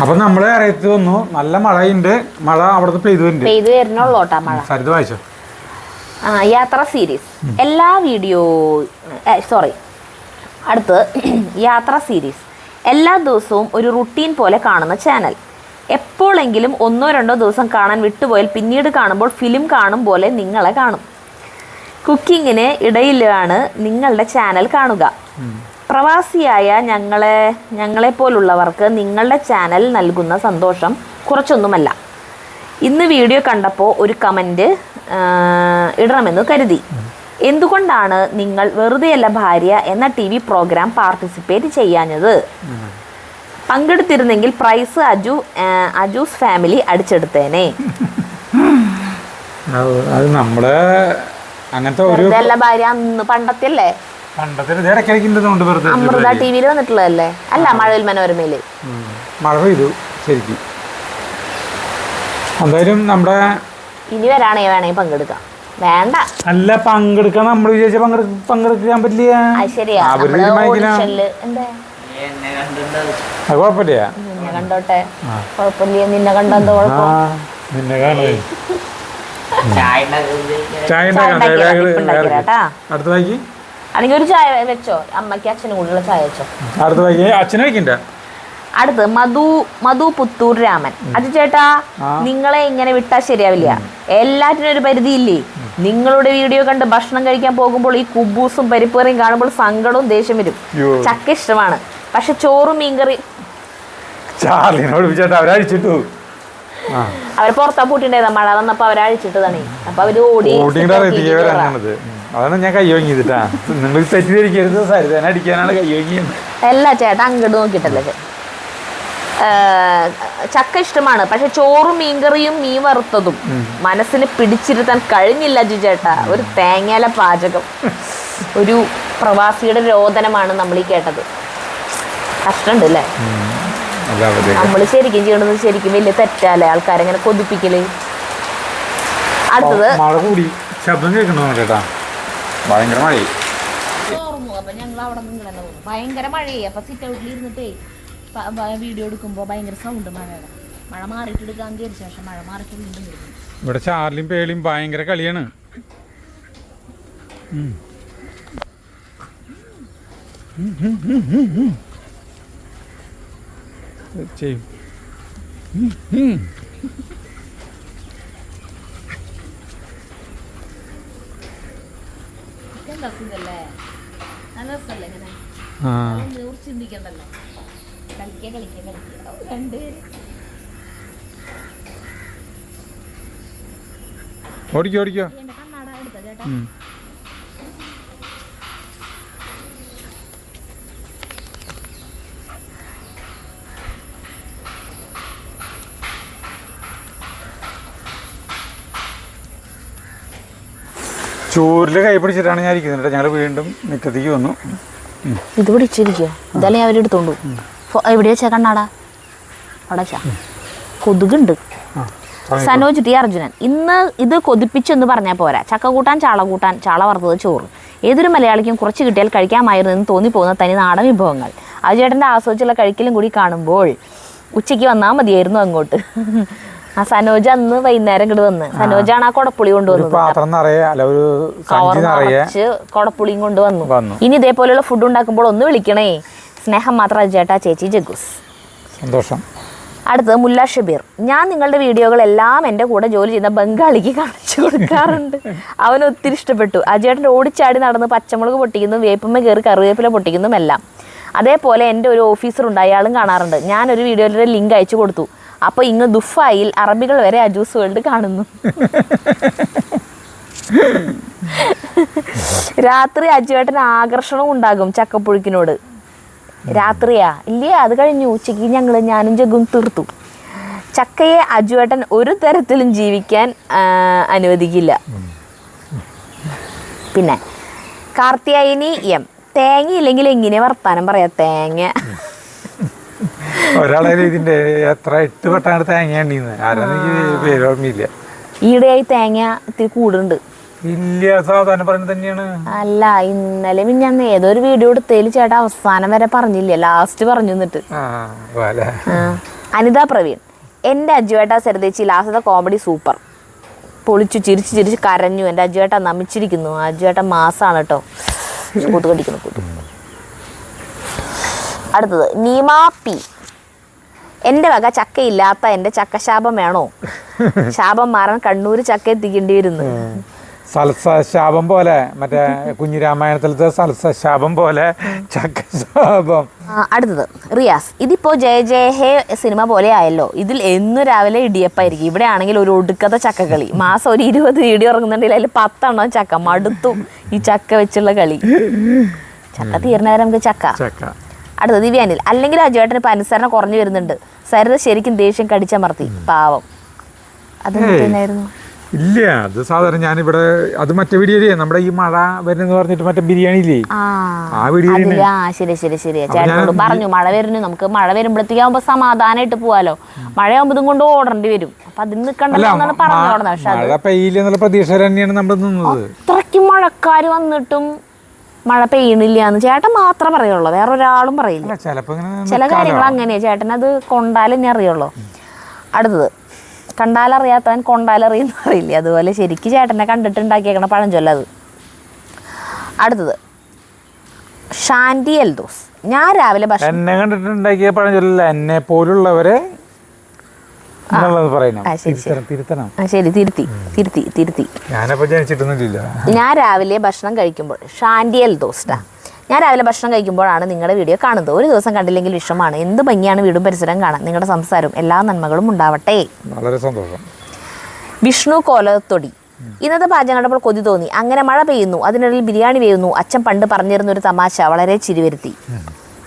അപ്പൊ നമ്മള് അറിയത്ത് വന്നു, നല്ല മഴയുണ്ട്, മഴ അവിടുത്തെ പെയ്തു വരുന്നുള്ളൂട്ടാ മഴ. സരിത വായിച്ചോ. യാത്രാ സീരീസ്, എല്ലാ വീഡിയോ അടുത്ത് യാത്രാ സീരീസ്, എല്ലാ ദിവസവും ഒരു റുട്ടീൻ പോലെ കാണുന്ന ചാനൽ. എപ്പോഴെങ്കിലും 1-2 ദിവസം കാണാൻ വിട്ടുപോയാൽ പിന്നീട് കാണുമ്പോൾ ഫിലിം കാണും പോലെ നിങ്ങളെ കാണും. കുക്കിങ്ങിന് ഇടയിലാണ് നിങ്ങളുടെ ചാനൽ കാണുക. പ്രവാസിയായ ഞങ്ങളെപ്പോലുള്ളവർക്ക് നിങ്ങളുടെ ചാനൽ നൽകുന്ന സന്തോഷം കുറച്ചൊന്നുമല്ല. ഇന്ന് വീഡിയോ കണ്ടപ്പോൾ ഒരു കമൻറ്റ് ഇടണമെന്ന് കരുതി. എന്തുകൊണ്ടാണ് നിങ്ങൾ വെറുതെയല്ല ഭാര്യ എന്ന TV പ്രോഗ്രാം പാർട്ടിസിപ്പേറ്റ് ചെയ്യാഞ്ഞത്? പങ്കെടുത്തിരുന്നെങ്കിൽ പ്രൈസ് അജൂസ് ഫാമിലി അടിച്ചെടുത്തേനെ. അത് നമ്മുടെ അങ്ങനത്തെ ഒരു ഭാര്യ അന്ന് പണ്ടത്തല്ലേ, അമൃത TV വന്നിട്ടുള്ളതല്ലേ? അല്ല, മഴവിൽ മനോരമയില് മഴ പെയ്തു ശരിക്കും. എന്തായാലും നമ്മുടെ ഇനി വേണമെങ്കിൽ പങ്കെടുക്കാം. വേണ്ട, അല്ല പങ്കെടുക്കാൻ നമ്മൾ വിചാരിച്ച പങ്കെടുക്കാൻ പറ്റില്ല. കുഴപ്പമില്ല, നിന്നെ കണ്ടോട്ടെ, കുഴപ്പമില്ല. നിന്നെ കണ്ടെന്തോ കുഴപ്പം? നിന്നെ കാണുന്നത് അടുത്ത വായിക്ക്. അല്ലെങ്കിൽ ഒരു ചായ വെച്ചോ, അമ്മയ്ക്ക് അച്ഛനും കൂടിയുള്ള ചായ വെച്ചോ. അടുത്ത വായിക്ക്, അച്ഛനെ വയ്ക്കണ്ട. അടുത്ത് മധു പുത്തൂർ രാമൻ, അജു ചേട്ടാ നിങ്ങളെ ഇങ്ങനെ വിട്ടാൽ ശരിയാവില്ല, എല്ലാറ്റിനും ഒരു പരിധിയില്ലേ? നിങ്ങളുടെ വീഡിയോ കണ്ട് ഭക്ഷണം കഴിക്കാൻ പോകുമ്പോൾ ഈ കുബൂസും പരിപ്പേറിയും കാണുമ്പോൾ സങ്കടവും ദേഷ്യം വരും. ചക്ക ഇഷ്ടമാണ്, പക്ഷെ ചോറും മീൻകറി അവരെ പുറത്താ പൂട്ടിണ്ടായതാ, മഴ വന്നപ്പോ അവരെ അഴിച്ചിട്ടതാണ്. അപ്പൊ അവര് ഓടി അതാണ് ഞാൻ കയ്യോങ്ങിട്ടാ. നിങ്ങൾ തെറ്റിദ്ധരിക്കരുത്, സരിതേന അടിക്കാനാണ് കയ്യോങ്ങിയത്. എല്ലാ ചേട്ടാ അങ്ങോട്ട് നോക്കിട്ടല്ലേ. ചക്ക ഇഷ്ടമാണ്, പക്ഷെ ചോറും മീൻകറിയും മീൻ വറുത്തതും മനസ്സിന് പിടിച്ചിരുത്താൻ കഴിഞ്ഞില്ല അജു ചേട്ടാ. ഒരു തേങ്ങാല പാചകം, ഒരു പ്രവാസിയുടെ രോദനമാണ് നമ്മൾ ഈ കേട്ടത്. കഷ്ടമുണ്ട് അല്ലേ? നമ്മൾ ശരിക്കും ചെയ്യണത് ശരിക്കും വലിയ തെറ്റല്ലേ, ആൾക്കാരെങ്ങനെ കൊതിപ്പിക്കല്. അടുത്തത് മഴ കൂടി ശബ്ദം കേൾക്കണോ ചേട്ടാ? ഭയങ്കര മഴ. അപ്പൊ ഞങ്ങൾ അവിടെ നിന്ന് ഭയങ്കര മഴയായി. അപ്പൊ സിറ്റ് ഔട്ടിൽ ഇരുന്നിട്ടേ വീഡിയോ എടുക്കുമ്പോ ഭയങ്കര സൗണ്ട് മഴയുടെ. മഴ മാറിയിട്ട് എടുക്കാൻ വിചാരിച്ച ശേഷം മഴ മാറിയിട്ട് വീണ്ടും എടുക്കും. ഇവിടെ ചാർലിയും പേളിയും ഭയങ്കര കളിയാണ്. ചെയ്യും. ചിന്തിക്കണ്ടല്ലോ. ഓടിക്കോ ഓടിക്കോ. ചോറില് കൈ പിടിച്ചിട്ടാണ് ഞാൻ ഇരിക്കുന്നത്. ഞങ്ങൾ വീണ്ടും മിറ്റത്തേക്ക് വന്നു. ഇത് പിടിച്ചിരിക്കോ? ഇതല്ലേ അവരെടുത്തോണ്ടു. എവിടെ വെച്ചാ കണ്ണാടാ? അവിടെ വെച്ചാ കൊതുകുണ്ട്. സനോജ് ടി അർജുനൻ, ഇന്ന് ഇത് കൊതിപ്പിച്ചെന്ന് പറഞ്ഞാൽ പോരാ. ചക്ക കൂട്ടാൻ, ചാള വറുത്തത്, ചോറ്. ഏതൊരു മലയാളിക്കും കുറച്ച് കിട്ടിയാൽ കഴിക്കാമായിരുന്നു എന്ന് തോന്നിപ്പോകുന്ന തനി നാടൻ വിഭവങ്ങൾ. അജുചേട്ടൻ്റെ ആസ്വദിച്ചുള്ള കഴിക്കലും കൂടി കാണുമ്പോൾ ഉച്ചയ്ക്ക് വന്നാൽ മതിയായിരുന്നു അങ്ങോട്ട്. ആ സനോജ് അന്ന് വൈകുന്നേരം ഇങ്ങോട്ട് വന്ന്, സനോജാണ് ആ കൊടപ്പുളി കൊണ്ടുവന്നത്. കൊടപ്പുളിയും കൊണ്ടുവന്നു. ഇനി ഇതേപോലെയുള്ള ഫുഡ് ഉണ്ടാക്കുമ്പോൾ ഒന്ന് വിളിക്കണേ. സ്നേഹം മാത്രം അജുചേട്ടാ, ചേച്ചി ജഗൂസ്. സന്തോഷം. അടുത്തത് മുല്ല ഷബീർ, ഞാൻ നിങ്ങളുടെ വീഡിയോകളെല്ലാം എൻ്റെ കൂടെ ജോലി ചെയ്യുന്ന ബംഗാളിക്ക് കാണിച്ചു കൊടുക്കാറുണ്ട്. അവന് ഒത്തിരി ഇഷ്ടപ്പെട്ടു. അജുചേട്ടൻ്റെ ഓടിച്ചാടി നടന്ന് പച്ചമുളക് പൊട്ടിക്കുന്നതും വേപ്പമ്മ കയറി കറിവേപ്പില പൊട്ടിക്കുന്നതും എല്ലാം. അതേപോലെ എൻ്റെ ഒരു ഓഫീസറുണ്ട്, അയാളും കാണാറുണ്ട്. ഞാനൊരു വീഡിയോയിലൊരു ലിങ്ക് അയച്ചു കൊടുത്തു. അപ്പോൾ ഇങ്ങ് ദുഫായിൽ അറബികൾ വരെ അജൂസ് വേൾഡ് കാണുന്നു. രാത്രി അജുവേട്ടന് ആകർഷണം ഉണ്ടാകും ചക്കപ്പുഴുക്കിനോട്. രാത്രിയാ ഇല്ല, അത് കഴിഞ്ഞു. ഉച്ചയ്ക്ക് ഞാനും ജഗും തീർത്തു. ചക്കയെ അജുവേട്ടൻ ഒരു തരത്തിലും ജീവിക്കാൻ അനുവദിക്കില്ല. പിന്നെ കാർത്തിയായിനി എം, തേങ്ങ ഇല്ലെങ്കിൽ എങ്ങനെ വർത്താനം പറയാ? തേങ്ങ ഒരാളെ ഇതിന്റെ എത്ര 8 വട്ടാണ് തേങ്ങ പേര് ഓർമ്മയില്ല. ഈടെയായി തേങ്ങ ഇത്തിരി കൂടുണ്ട്. ഇല്ല, സാധാരണ പറയുന്നത് തന്നെയാണ്. അല്ല, ഇന്നലെ ഞാൻ ഏതൊരു വീഡിയോ എടുത്തതിൽ ചേട്ടാ അവസാനം വരെ പറഞ്ഞില്ല, ലാസ്റ്റ് പറഞ്ഞു. എന്നിട്ട് അനിത പ്രവീൺ, എൻ്റെ അജുവേട്ട സരിതേച്ചി ലാസ്റ്റത്തെ കോമഡി സൂപ്പർ, പൊളിച്ചു, ചിരിച്ച് കരഞ്ഞു. എൻ്റെ അജുവേട്ട നമിച്ചിരിക്കുന്നു. അജുവേട്ട മാസാണ് കേട്ടോ. കൂത്ത് കടിക്കണം കൂത്ത്. അടുത്തത് നീമ പി, എൻ്റെ വക ചക്കയില്ലാത്ത എൻ്റെ ചക്കശാപം വേണോ? ശാപം മാറാൻ കണ്ണൂർ ചക്ക എത്തിക്കേണ്ടി വരുന്നു. സൽസശാപം പോലെ, മറ്റേ കുഞ്ഞിരാമായണത്തിലത്തെ സൽസശാപം പോലെ ചക്കശാപം. അടുത്തത് റിയാസ്, ഇതിപ്പോ ജയ ജയ ഹേ സിനിമ പോലെ ആയല്ലോ. ഇതിൽ എന്നും രാവിലെ ഇടിയപ്പായിരിക്കും. ഇവിടെ ആണെങ്കിൽ ഒരു ഒടുക്കത്തെ ചക്കക്കളി. മാസം ഒരു 20 വീഡിയോ ഇറങ്ങുന്നുണ്ടെങ്കിൽ അതിൽ 10 എണ്ണം ചക്ക. മടുത്തു ഈ ചക്ക വെച്ചുള്ള കളി. ചക്ക തീർന്നവരെ നമുക്ക് ചക്ക. അടുത്തത് ദിവ്യാനിൽ, അല്ലെങ്കിൽ അജുവേട്ടന് ഇപ്പം അനുസരണം കുറഞ്ഞു വരുന്നുണ്ട്. സരിത ശരിക്കും ദേഷ്യം കടിച്ചമർത്തി, പാവം. അതെന്നായിരുന്നു? ഇല്ല, അത് സാധാരണ ഞാനിവിടെ അത് മറ്റേ വീഡിയോ നമ്മുടെ ഈ മഴ വരുന്നെന്ന് പറഞ്ഞിട്ട് മറ്റേ ബിരിയാണി ഇല്ലേ, ആ വീഡിയോ. ശരി ചേട്ടനോട് പറഞ്ഞു മഴ വരുന്നു, നമുക്ക് മഴ വരുമ്പോഴത്തേക്കാവുമ്പോ സമാധാനമായിട്ട് പോവാലോ. മഴയാകുമ്പോൾ കൊണ്ട് ഓടേണ്ടി വരും. അപ്പൊ അതിന് നിൽക്കണ്ടല്ലോ പറഞ്ഞു. പക്ഷെ മഴ പെയ്യില്ലെന്നുള്ള പ്രതീക്ഷ തന്നെയാണ് നമ്മൾ നിന്നത്. അത്രയ്ക്കും മഴക്കാര് വന്നിട്ടും മഴ പെയ്യണില്ല എന്ന് ചേട്ടൻ മാത്രമേ പറയുള്ളൂ, വേറെ ഒരാളും പറയില്ല. ചില കാര്യങ്ങൾ അങ്ങനെയാ, ചേട്ടൻ അത് കൊണ്ടാലെന്നെ അറിയുള്ളൂ. അടുത്തത് കണ്ടാലറിയാത്തവൻ കൊണ്ടാലറിയെന്ന് അറിയില്ല. അതുപോലെ ശരിക്കും ചേട്ടനെ കണ്ടിട്ടുണ്ടാക്കിയേക്കണ പഴഞ്ചൊല്ല അത്. അടുത്തത് ഷാൻഡി എൽദോസ്, ഞാൻ രാവിലെ ഭക്ഷണം എന്നെ കണ്ടിട്ടുണ്ടാക്കിയ പഴഞ്ചൊല്ല, എന്നെ പോലുള്ളവരെ ശരി തിരുത്തി. ഞാനപ്പോ ജനിച്ചിട്ടൊന്നുമില്ല. ഞാൻ രാവിലെ ഭക്ഷണം കഴിക്കുമ്പോൾ ഷാൻഡി എൽദോസ്റ്റാ, ഞാൻ രാവിലെ ഭക്ഷണം കഴിക്കുമ്പോഴാണ് നിങ്ങളുടെ വീഡിയോ കാണുന്നത്. ഒരു ദിവസം കണ്ടില്ലെങ്കിൽ വിഷമാണ്. എന്ത് ഭംഗിയാണ് വീടും പരിസരം കാണാൻ. നിങ്ങളുടെ സംസാരം എല്ലാ നന്മകളും ഉണ്ടാവട്ടെ. വളരെ സന്തോഷം. വിഷ്ണു കോലത്തൊടി. ഇന്നത്തെ പാചകം കണ്ടപ്പോൾ കൊതി തോന്നി. അങ്ങനെ മഴ പെയ്യുന്നു, അതിനിടയിൽ ബിരിയാണി വേവുന്നു. അച്ഛൻ പണ്ട് പറഞ്ഞിരുന്ന ഒരു തമാശ വളരെ ചിരിവരുത്തി.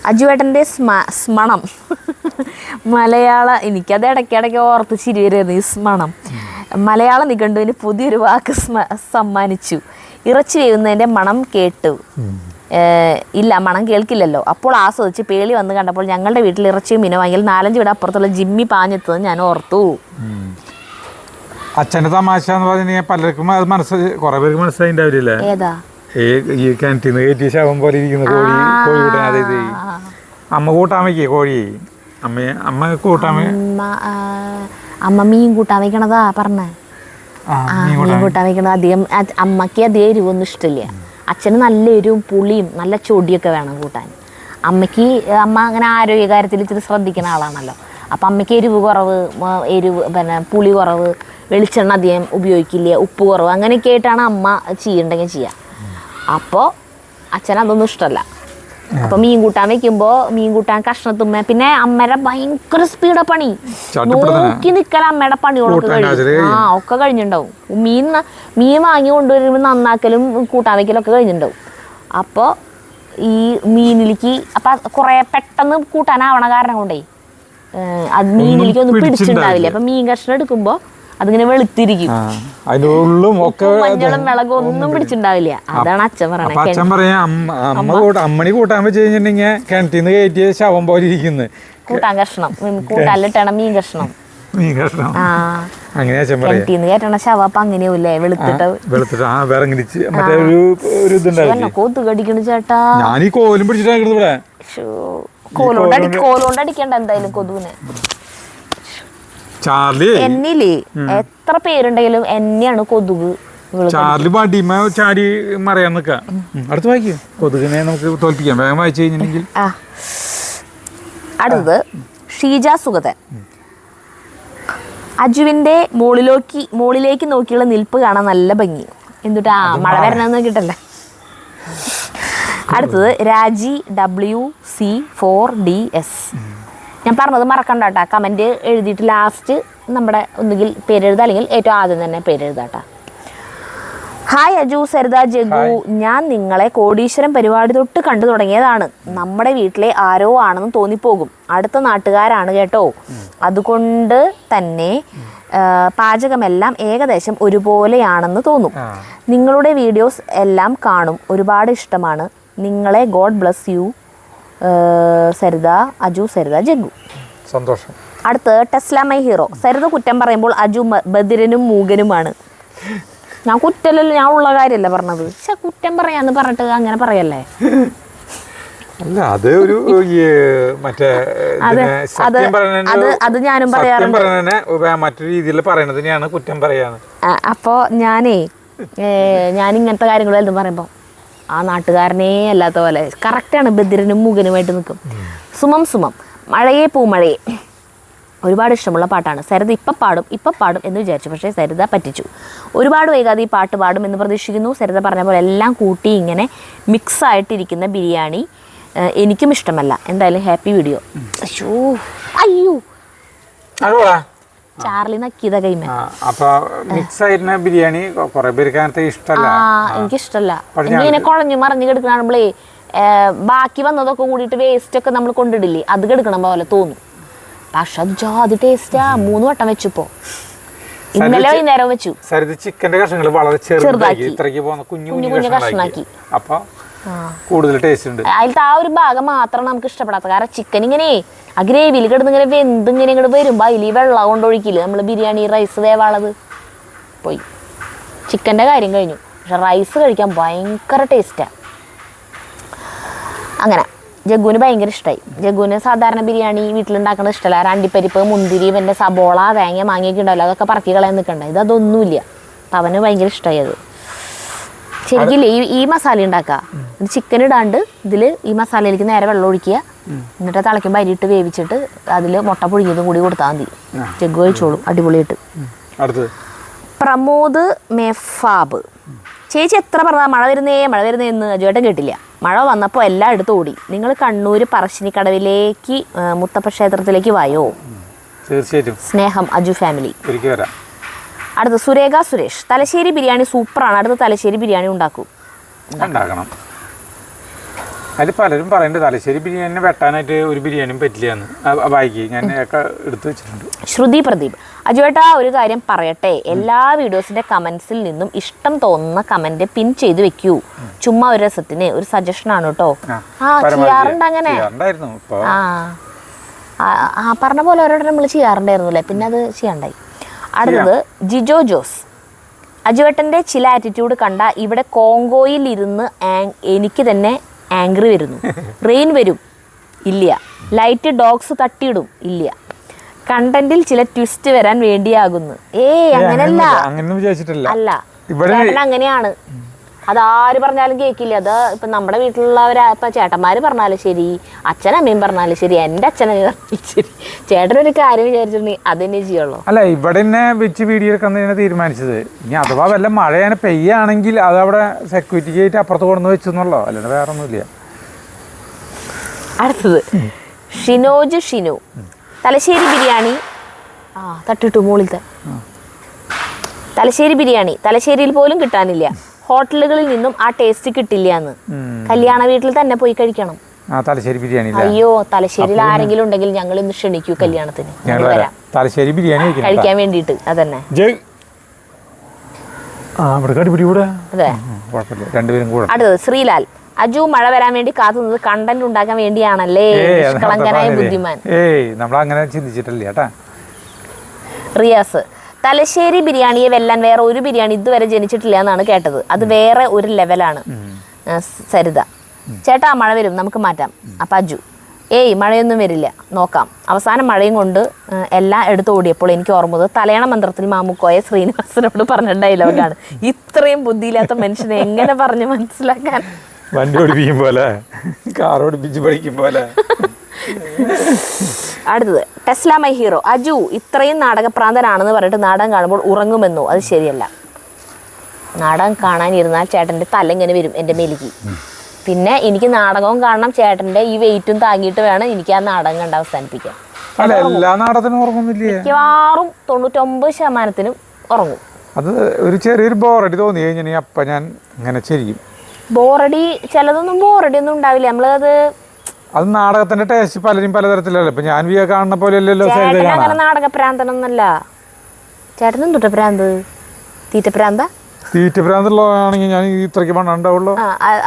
അജുവേട്ടൻ്റെ സ്മണം മലയാള, എനിക്കത് ഇടയ്ക്കിടയ്ക്ക് ഓർത്ത് ചിരി വരുന്നു. ഈ സ്മണം മലയാള നിഘണ്ടുവിന് പുതിയൊരു വാക്ക് സമ്മാനിച്ചു. ഇറച്ചി വേവുന്നതിൻ്റെ മണം കേട്ടു. ഇല്ല, മണം കേൾക്കില്ലല്ലോ. അപ്പോൾ ആസ്വദിച്ച് പേളി വന്ന് കണ്ടപ്പോൾ ഞങ്ങളുടെ വീട്ടിൽ ഇറച്ചിയും മീനോ വാങ്ങിയാൽ 4-5 വീട് അപ്പുറത്തുള്ള ജിമ്മി പാഞ്ഞെത്തുന്നത് ഞാൻ ഓർത്തു. അച്ഛൻ്റെ തമാശ എന്ന് പറഞ്ഞാൽ പലർക്കും അത് കുറെ പേർക്ക് മനസ്സിലായിണ്ടാവില്ലേ? ഏതാ? ഈ കിണറ്റിന്ന് കയറ്റിയ ശവം പോലെ ഇരിക്കുന്ന കോഴി കൂട്ടാൻ. അതായത് അമ്മ കൂട്ടാൻ വയ്ക്കേ കോഴി, അമ്മ കൂട്ടാൻ അമ്മ മീൻ കൂട്ടാൻ വയ്ക്കണതാ പറഞ്ഞേ. മീൻ കൂട്ടാൻ വയ്ക്കണത് അധികം അമ്മക്ക് അധികം എരിവൊന്നും ഇഷ്ടമില്ല. അച്ഛന് നല്ല എരിവും പുളിയും നല്ല ചൊടിയൊക്കെ വേണം കൂട്ടാൻ. അമ്മ അങ്ങനെ ആരോഗ്യകാര്യത്തിൽ ഇത്തിരി ശ്രദ്ധിക്കുന്ന ആളാണല്ലോ. അപ്പം അമ്മയ്ക്ക് എരിവ് കുറവ്, പിന്നെ പുളി കുറവ്, വെളിച്ചെണ്ണ അധികം ഉപയോഗിക്കില്ല, ഉപ്പ് കുറവ്, അങ്ങനെയൊക്കെ ആയിട്ടാണ് അമ്മ ചെയ്യണ്ടെങ്കിൽ ചെയ്യുക. അപ്പോൾ അച്ഛൻ അതൊന്നും ഇഷ്ടമല്ല. അപ്പോൾ മീൻ കൂട്ടാൻ വെക്കുമ്പോൾ മീൻ കൂട്ടാൻ കഷ്ണത്തുമ്മ, പിന്നെ അമ്മയുടെ ഭയങ്കര സ്പീഡാ പണി, നോക്കി നിൽക്കല അമ്മയുടെ പണികളൊക്കെ കഴിഞ്ഞു. ഒക്കെ കഴിഞ്ഞിട്ടുണ്ടാവും. മീൻ വാങ്ങി കൊണ്ടുവരുമ്പോൾ നന്നാക്കലും കൂട്ടാൻ വെക്കലൊക്കെ കഴിഞ്ഞിട്ടുണ്ടാവും. അപ്പോൾ ഈ മീനിലേക്ക് അപ്പം കുറേ പെട്ടെന്ന് കൂട്ടാനാവണ കാരണം കൊണ്ടേ അത് മീനിലേക്ക് ഒന്നും പിടിച്ചിട്ടുണ്ടാവില്ല. അപ്പം മീൻ കഷ്ണം എടുക്കുമ്പോൾ അതിങ്ങനെ വെളുത്തിരിക്കും, മഞ്ഞളും മുളകും ഒന്നും പിടിച്ചിട്ടുണ്ടാവില്ല. അതാണ് അച്ഛൻ പറയണത്. അച്ഛൻ പറയാ അമ്മണി കൂട്ടാൻ വെച്ച് കഴിഞ്ഞിട്ടുണ്ടെങ്കിൽ കിണറ്റിന്ന് കയറ്റിയ ശവം പോലെ ഇരിക്കുന്നത്. കൂട്ടാൻ കഷ്ണം കൂട്ടാനിട്ടണം മീൻ കഷ്ണം അങ്ങനെ കിണറ്റിന്ന് കയറ്റണ ശവം. അപ്പൊ അങ്ങനെയല്ലേ വെളുത്തിട്ട് കൊതു കടിക്കണ ചേട്ടാ. ഞാൻ ഈ കോലും പിടിച്ചിട്ടാണ് ഇവിടെ. കോലോണ്ട് അടിക്കണ്ട എന്തായാലും കൊതുവിനെ. എന്നില് എത്ര പേരുണ്ടെങ്കിലും എന്നെയാണ് കൊതുക്. ചാർലി വടിമ ചാടി മറിയാൻ നിക്ക. അടുത്ത് വായിക്കും. കൊതുകിനെ നമുക്ക് തോൽപ്പിക്കാം. വേഗം വായിച്ചു കഴിഞ്ഞിട്ടുണ്ടെങ്കിൽ. അടുത്തത് ഷീജ സുഗതൻ. അജുവിന്റെ മോളിലേക്ക് നോക്കിയുള്ള നിൽപ്പ് കാണാൻ നല്ല ഭംഗി. എന്തുട്ടാ മഴ വരണമെന്ന് നോക്കിട്ടല്ലേ. അടുത്തത് രാജി WC4DS. ഞാൻ പറഞ്ഞത് മറക്കണ്ട കേട്ടോ. കമൻറ്റ് എഴുതിയിട്ട് ലാസ്റ്റ് നമ്മുടെ ഒന്നുകിൽ പേരെഴുതാ അല്ലെങ്കിൽ ഏറ്റവും ആദ്യം തന്നെ പേരെഴുതാട്ടാ. ഹായ് അജു, സരിത, ജഗു. ഞാൻ നിങ്ങളെ കോടീശ്വരം പരിപാടി തൊട്ട് കണ്ടു തുടങ്ങിയതാണ്. നമ്മുടെ വീട്ടിലെ ആരോ ആണെന്ന് തോന്നിപ്പോകും. അടുത്ത നാട്ടുകാരാണ് കേട്ടോ. അതുകൊണ്ട് തന്നെ പാചകമെല്ലാം ഏകദേശം ഒരുപോലെയാണെന്ന് തോന്നും. നിങ്ങളുടെ വീഡിയോസ് എല്ലാം കാണും. ഒരുപാട് ഇഷ്ടമാണ്. നിങ്ങളെ God bless you Saritha, Aju, Saritha, Jagu. സന്തോഷം. അടുത്ത് ടെസ്ല മൈ ഹീറോ. സരിത കുറ്റം പറയുമ്പോൾ അജു ബദിരനും മൂകനുമാണ്. ഞാൻ കുറ്റമല്ലല്ലോ, ഞാൻ ഉള്ള കാര്യമല്ല പറഞ്ഞത്. പക്ഷെ കുറ്റം പറയാന്ന് പറഞ്ഞിട്ട് അങ്ങനെ പറയല്ലേ. അല്ല അത് ഒരു മറ്റേ അത് ഞാനും പറയാറുണ്ട്. മറ്റൊരു രീതിയിൽ പറയണതിനെയാണ് കുറ്റം പറയാന്ന്. അപ്പോൾ ഞാൻ ഇങ്ങനത്തെ കാര്യങ്ങളെല്ലാം പറയുമ്പോൾ ആ നാട്ടുകാരനേ അല്ലാത്ത പോലെ കറക്റ്റാണ്. ബദിരനും മുഖനുമായിട്ട് നിൽക്കും. സുമം മഴയെ പൂമഴയെ ഒരുപാട് ഇഷ്ടമുള്ള പാട്ടാണ്. സരിത ഇപ്പം പാടും എന്ന് വിചാരിച്ചു. പക്ഷേ സരിത പറ്റിച്ചു. ഒരുപാട് വൈകാതെ ഈ പാട്ട് പാടും എന്ന് പ്രതീക്ഷിക്കുന്നു. സരിത പറഞ്ഞ പോലെ എല്ലാം കൂട്ടി ഇങ്ങനെ മിക്സ് ആയിട്ടിരിക്കുന്ന ബിരിയാണി എനിക്കും ഇഷ്ടമല്ല. എന്തായാലും ഹാപ്പി വീഡിയോ. അയ്യോ ചാർലി നക്കിയത കൈമ. ബിരിയാണി എനിക്കിഷ്ടല്ല. ഇങ്ങനെ കുഴഞ്ഞു മറിഞ്ഞു കിടക്കണേ ബാക്കി വന്നതൊക്കെ കൂടിയിട്ട് വേസ്റ്റ് ഒക്കെ നമ്മൾ കൊണ്ടിടില്ലേ, അത് കിടക്കണ പോലെ തോന്നും. പക്ഷെ അത് ജാതി ടേസ്റ്റാ. 3 വട്ടം വെച്ചപ്പോ ഇന്നലെ വൈകുന്നേരം വെച്ചു. ചിക്കന്റെ കഷ്ണങ്ങൾ വളരെ ചെറുതാക്കി കുഞ്ഞു കഷ്ണാക്കി. അപ്പൊ കൂടുതൽ ടേസ്റ്റ് ഉണ്ട്. അതിലത്തെ ആ ഒരു ഭാഗം മാത്രമാണ് നമുക്ക് ഇഷ്ടപ്പെടാത്ത. കാരണം ചിക്കൻ ഇങ്ങനെ ആ ഗ്രേവിയിൽ കിടന്ന് ഇങ്ങനെ വെന്തിങ്ങനെ ഇങ്ങോട്ട് വരുമ്പോൾ അതിൽ വെള്ളം കൊണ്ടൊഴിക്കില്ല. നമ്മൾ ബിരിയാണി റൈസ് വേവാളത് പോയി. ചിക്കൻ്റെ കാര്യം കഴിഞ്ഞു. പക്ഷെ റൈസ് കഴിക്കാൻ ഭയങ്കര ടേസ്റ്റാണ്. അങ്ങനെ ജഗ്ഗുവിന് ഭയങ്കര ഇഷ്ടമായി. ജഗ്ഗുവിന് സാധാരണ ബിരിയാണി വീട്ടിലുണ്ടാക്കുന്നത് ഇഷ്ടമല്ല. അണ്ടിപ്പരിപ്പ്, മുന്തിരി, പിന്നെ സബോള, തേങ്ങ, മാങ്ങയൊക്കെ ഉണ്ടാവില്ല, അതൊക്കെ പറക്കി കളയാൻ നിൽക്കണ്ട. അതൊന്നുമില്ല. അപ്പം അവന് ഭയങ്കര ഇഷ്ടമായി അത്. ശരിക്കില്ലേ ഈ മസാല ഉണ്ടാക്കുക. ചിക്കൻ ഇടാണ്ട് ഇതിൽ ഈ മസാലയിലേക്ക് നേരെ വെള്ളം ഒഴിക്കുക. എന്നിട്ട് തിളയ്ക്കുമ്പോൾ അരിയിട്ട് വേവിച്ചിട്ട് അതിൽ മുട്ട പുഴുങ്ങിയതും കൂടി കൊടുത്താൽ മതി. ജഗ്ഗു കഴിച്ചോളും അടിപൊളിയായിട്ട്. പ്രമോദ് മെഫാബ്. ചേച്ചി എത്ര പറഞ്ഞാൽ മഴ വരുന്നേ എന്ന് അജുവേട്ടൻ കേട്ടില്ല. മഴ വന്നപ്പോൾ എല്ലാം എടുത്ത് ഓടി. നിങ്ങൾ കണ്ണൂർ പറശ്ശിനിക്കടവിലേക്ക് മുത്തപ്പ ക്ഷേത്രത്തിലേക്ക് വായോ. തീർച്ചയായിട്ടും. സ്നേഹം അജു ഫാമിലി. വരാം. അടുത്ത് സുരേഖ സുരേഷ്, തലശ്ശേരി ബിരിയാണി സൂപ്പറാണ്. അടുത്ത് തലശ്ശേരി ബിരിയാണി ഉണ്ടാക്കണം. അതിൽ പലരും പറയുന്നുണ്ട് തലശ്ശേരി ബിരിയാണി വെട്ടാനായിട്ട് ഒരു ബിരിയാണിയും പറ്റില്ല. ബാക്കി ഞാൻ എടുത്തു വെച്ചിട്ടുണ്ട്. ശ്രുതി പ്രദീപ്, അജുവേട്ടാ ഒരു കാര്യം പറയട്ടെ, എല്ലാ വീഡിയോസിന്റെ കമന്റ്സിൽ നിന്നും ഇഷ്ടം തോന്നുന്ന കമന്റ് പിൻ ചെയ്ത് വെക്കൂ. ചുമ്മാ ഒരു രസത്തിന് ഒരു സജഷൻ ആണ് കേട്ടോ. ചെയ്യാറുണ്ട് അങ്ങനെ. പറഞ്ഞ പോലെ ഓരോരുത്തർ നമ്മൾ ചെയ്യാറുണ്ടായിരുന്നു അല്ലേ, പിന്നെ അത് ചെയ്യണ്ടായി. അടുത്തത് ജിജോ ജോസ്, അജുവേട്ടൻ്റെ ചില ആറ്റിറ്റ്യൂഡ് കണ്ട ഇവിടെ കോങ്കോയിൽ ഇരുന്ന് എനിക്ക് തന്നെ ആംഗ്രി വരുന്നു. റെയിൻ വരും ഇല്ല, ലൈറ്റ് ഡോഗ്സ് തട്ടിയിടും ഇല്ല, കണ്ടന്റിൽ ചില ട്വിസ്റ്റ് വരാൻ വേണ്ടിയാകുന്നു. അങ്ങനെയല്ല, അല്ല ചേട്ടൻ അങ്ങനെയാണ്. അതാര് പറഞ്ഞാലും കേൾക്കില്ല. അത് ഇപ്പം നമ്മുടെ വീട്ടിലുള്ളവരാ, ഇപ്പം ചേട്ടന്മാർ പറഞ്ഞാലും ശരി, അച്ഛനമ്മയും പറഞ്ഞാലും ശരി, എൻ്റെ അച്ഛനമ്മയും പറഞ്ഞാലും ശരി, ചേട്ടനൊരു കാര്യം വിചാരിച്ചിട്ടുണ്ടെങ്കിൽ അതെന്നെ ചെയ്യുള്ളൂ. അല്ല, ഇവിടെ തന്നെ വെച്ച് വീഡിയോ എടുക്കുന്നതിനാണ് തീരുമാനിച്ചത്. ഇനി അഥവാ വല്ല മഴയാണ് പെയ്യാണെങ്കിൽ അത് അവിടെ സെക്യൂരിറ്റി ഗേറ്റ് അപ്പുറത്ത് കൊണ്ടുവന്ന് വെച്ചെന്നുള്ളോ, അല്ലാണ്ട് വേറെ ഒന്നുമില്ല. അടുത്തത് ഷിനു, തലശ്ശേരി ബിരിയാണി തട്ടിട്ടു മുകളിലത്തെ തലശ്ശേരി ബിരിയാണി തലശ്ശേരിയിൽ പോലും കിട്ടാനില്ല. ഹോട്ടലുകളിൽ നിന്നും ആ ടേസ്റ്റ് കിട്ടില്ല എന്ന്. കല്യാണ വീട്ടിൽ തന്നെ പോയി കഴിക്കണം. തലശ്ശേരി ബിരിയാണി. അയ്യോ, തലശ്ശേരിയിൽ ആരെങ്കിലും ഉണ്ടെങ്കിൽ ഞങ്ങൾ ഇന്ന് ക്ഷണിക്കൂ കല്യാണത്തിന്. തലശ്ശേരി ബിരിയാണി കഴിക്കാൻ വേണ്ടിയിട്ട്. അതന്നെ. അടുത്തത് ശ്രീലാൽ, അജു മഴ വരാൻ വേണ്ടി കാത്തുന്നത് കണ്ടന്റ് ഉണ്ടാക്കാൻ വേണ്ടിയാണല്ലേ, നിഷ്കളങ്കനായ ബുദ്ധിമാൻ. നമ്മളങ്ങനെ ചിന്തിച്ചിട്ടില്ല. റിയാസ്, തലശ്ശേരി ബിരിയാണിയെ വെല്ലാൻ വേറെ ഒരു ബിരിയാണി ഇതുവരെ ജനിച്ചിട്ടില്ല എന്നാണ് കേട്ടത്. അത് വേറെ ഒരു ലെവലാണ്. സരിത, ചേട്ടാ മഴ വരും നമുക്ക് മാറ്റാം. അപ്പം അജു, മഴയൊന്നും വരില്ല നോക്കാം. അവസാനം മഴയും കൊണ്ട് എല്ലാം എടുത്ത് ഓടിയപ്പോൾ എനിക്ക് ഓർമ്മത് തലയണ മന്ത്രത്തിൽ മാമുക്കോയ ശ്രീനിവാസനോട് പറഞ്ഞ ഡയലോഗാണ്. ഇത്രയും ബുദ്ധിയില്ലാത്ത മനുഷ്യനെ എങ്ങനെ പറഞ്ഞ് മനസ്സിലാക്കാൻ. വണ്ടി ഓടിപ്പിക്കും പോലെ, കാർ ഓടിപ്പിച്ച് പഠിക്കും പോലെ. അടുത്തത് ടെസ്ല മൈ ഹീറോ, അജു ഇത്രയും നാടകപ്രാന്തനാണെന്ന് പറഞ്ഞിട്ട് നാടകം കാണുമ്പോൾ ഉറങ്ങുമെന്നോ? അത് ശരിയല്ല. നാടകം കാണാനിരുന്നാൽ ചേട്ടൻ്റെ തല ഇങ്ങനെ വരും എൻ്റെ മേലേക്ക്. പിന്നെ എനിക്ക് നാടകവും കാണണം, ചേട്ടൻ്റെ ഈ വെയിറ്റും താങ്ങിയിട്ട് വേണം എനിക്ക് ആ നാടകം കണ്ട് അവസാനിപ്പിക്കാൻ. മിക്കവാറും 99% ഉറങ്ങും. അത് ഒരു ചെറിയൊരു ബോറടി തോന്നി കഴിഞ്ഞാൽ അപ്പം ഞാൻ അങ്ങനെ ചെയ്യും. ബോറടി ചിലതൊന്നും ബോറടി ഒന്നും ഉണ്ടാവില്ല. നമ്മളത് നാടകത്തിന്റെ ടേസ്റ്റ് പലരും പലതരത്തിലല്ലേ. ഇപ്പൊ ഞാൻ കാണുന്ന പോലെ അങ്ങനെ നാടകപ്രാന്തനൊന്നല്ല. ചേട്ടൻ എന്തുട്ട പ്രാന്ത്? തീറ്റപ്രാന്തുള്ളതാണെങ്കിൽ ഞാൻ ഇത്രയ്ക്ക് പണം ഉണ്ടാവുള്ളൂ.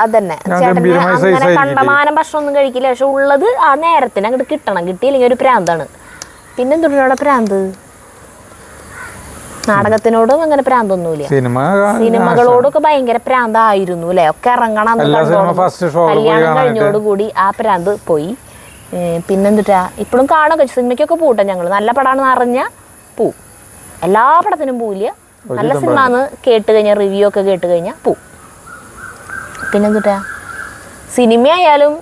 അതന്നെ. കണ്ടമാനം ഭക്ഷണം ഒന്നും കഴിക്കില്ല. പക്ഷെ ഉള്ളത് ആ നേരത്തിന് അങ്ങോട്ട് കിട്ടണം. കിട്ടിയില്ലെങ്കിൽ ഒരു പ്രാന്താണ്. പിന്നെന്തുട്ടവിടെ പ്രാന്ത്? നാടകത്തിനോടും അങ്ങനെ പ്രാന്തൊന്നുമില്ല. സിനിമകളോടൊക്കെ ഭയങ്കര പ്രാന്തായിരുന്നു അല്ലെ. ഒക്കെ ഇറങ്ങണം. കല്യാണം കഴിഞ്ഞോടുകൂടി ആ പ്രാന്ത് പോയി. പിന്നെന്തുട്ടാ ഇപ്പോഴും കാണുക. സിനിമയ്ക്കൊക്കെ പോട്ടെ ഞങ്ങൾ. നല്ല പടമാണെന്ന് അറിഞ്ഞാൽ പോവും. എല്ലാ പടത്തിനും പോവില്ല. നല്ല സിനിമ എന്ന് കേട്ട് കഴിഞ്ഞാൽ റിവ്യൂ ഒക്കെ കേട്ട് കഴിഞ്ഞാൽ പോവും. പിന്നെന്തുട്ടാ സിനിമ ആയാലും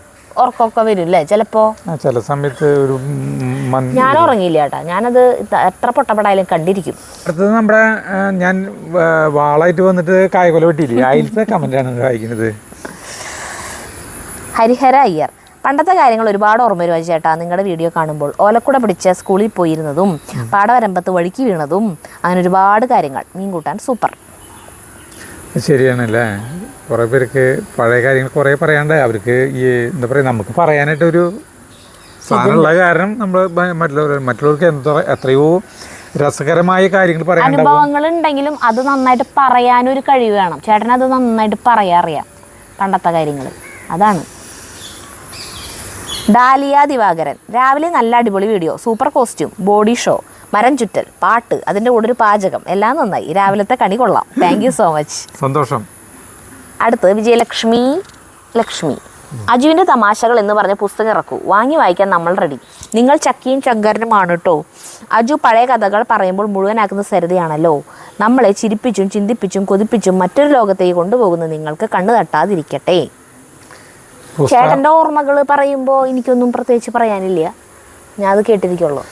ഉറക്കമൊക്കെ വരും അല്ലേ ചിലപ്പോ. ചില സമയത്ത് ഒരു ഞാൻ ഉറങ്ങിയില്ല കേട്ടാ. ഞാനത് എത്ര പൊട്ടപ്പടായാലും കണ്ടിരിക്കും. അടുത്തത് നമ്മുടെ ഞാൻ വാളായിട്ട് വന്നിട്ട് കായകൊല വെട്ടിയില്ലേ, അതിലത്തെ കമന്റാണ് വായിക്കുന്നത്. ഹരിഹര അയ്യർ, പണ്ടത്തെ കാര്യങ്ങൾ ഒരുപാട് ഓർമ്മ വരുവാ ചേട്ടാ നിങ്ങളുടെ വീഡിയോ കാണുമ്പോൾ. ഓലക്കുട പിടിച്ച് സ്കൂളിൽ പോയിരുന്നതും പാടവരമ്പത്ത് വഴിക്ക് വീണതും അങ്ങനെ ഒരുപാട് കാര്യങ്ങൾ. മീൻ കൂട്ടാൻ സൂപ്പർ. ശരിയാണല്ലേ. കുറേ പേർക്ക് പഴയ കാര്യങ്ങൾ കുറേ പറയാണ്ട് അവർക്ക് ഈ എന്താ പറയുക നമുക്ക് പറയാനായിട്ടൊരു സാധനമുള്ള കാരണം നമ്മൾ മറ്റുള്ളവർക്ക് എത്രയോ രസകരമായ കാര്യങ്ങൾ പറയാൻ അനുഭവങ്ങൾ ഉണ്ടെങ്കിലും അത് നന്നായിട്ട് പറയാനൊരു കഴിവ് വേണം. ചേട്ടനത് നന്നായിട്ട് പറയാറിയാം പണ്ടത്തെ കാര്യങ്ങൾ. അതാണ്. ഡാലിയ ദിവാകരൻ, രാവിലെ നല്ല അടിപൊളി video, super costume, body show, മരം ചുറ്റൽ, പാട്ട്, അതിൻ്റെ കൂടെ ഒരു പാചകം, എല്ലാം നന്നായി. രാവിലത്തെ കണി കൊള്ളാം. Thank you so much. സന്തോഷം. അടുത്ത് വിജയലക്ഷ്മി. അജുവിൻ്റെ തമാശകൾ എന്ന് പറഞ്ഞ പുസ്തകം ഇറക്കൂ. വാങ്ങി വായിക്കാൻ നമ്മൾ റെഡി. നിങ്ങൾ ചക്കിയും ചങ്കരനുമാണ് കേട്ടോ. അജു പഴയ കഥകൾ പറയുമ്പോൾ മുഴുവനാക്കുന്ന സരിതയാണല്ലോ. നമ്മളെ ചിരിപ്പിച്ചും ചിന്തിപ്പിച്ചും കൊതിപ്പിച്ചും മറ്റൊരു ലോകത്തേക്ക് കൊണ്ടുപോകുന്ന നിങ്ങൾക്ക് കണ്ണു തട്ടാതിരിക്കട്ടെ. ചേട്ടൻ്റെ ഓർമ്മകൾ പറയുമ്പോൾ എനിക്കൊന്നും പ്രത്യേകിച്ച് പറയാനില്ല. ഞാൻ അത് കേട്ടിരിക്കുള്ളൂ.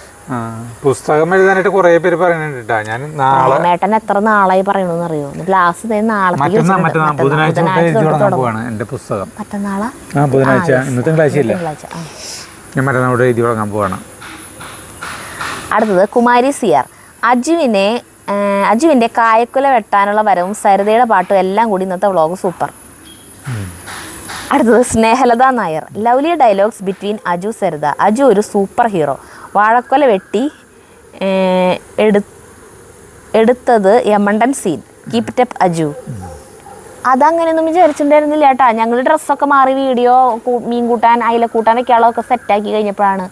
പുസ്തകം എഴുതാനായിട്ട് കുറെ പേര് പറയുന്നുണ്ട്. ഞാൻ നാളെ മേട്ടൻ എത്ര നാളായി പറയണെന്ന് അറിയോ? ലാസ്റ്റ് ബുധനാഴ്ച പോവാണ് എന്റെ പുസ്തകം. മറ്റന്നാളാ? ബുധനാഴ്ച. ഇന്ന് തിങ്കളാഴ്ചയില്ല. ഞാൻ മറ്റന്നാളോട് എഴുതി തുടങ്ങാൻ പോവാണ്. അടുത്തത് കുമാരി സിയാർ. അജുവിന്റെ കായക്കുല വെട്ടാനുള്ള വരവും സരിതയുടെ പാട്ടും എല്ലാം കൂടി ഇന്നത്തെ വ്ളോഗ് സൂപ്പർ. അടുത്തത് Snehalatha Nair. Lovely dialogues between Aju Saritha. Aju ഒരു സൂപ്പർ ഹീറോ. വാഴക്കൊല വെട്ടി എടുത്തത് യമണ്ടൻ scene. Keep it up Aju. അതങ്ങനെയൊന്നും വിചാരിച്ചിട്ടുണ്ടായിരുന്നില്ല കേട്ടാ. ഞങ്ങൾ ഡ്രസ്സൊക്കെ മാറി വീഡിയോ മീൻ കൂട്ടാൻ അയില കൂട്ടാനൊക്കെ ആളൊക്കെ സെറ്റാക്കി കഴിഞ്ഞപ്പോഴാണ്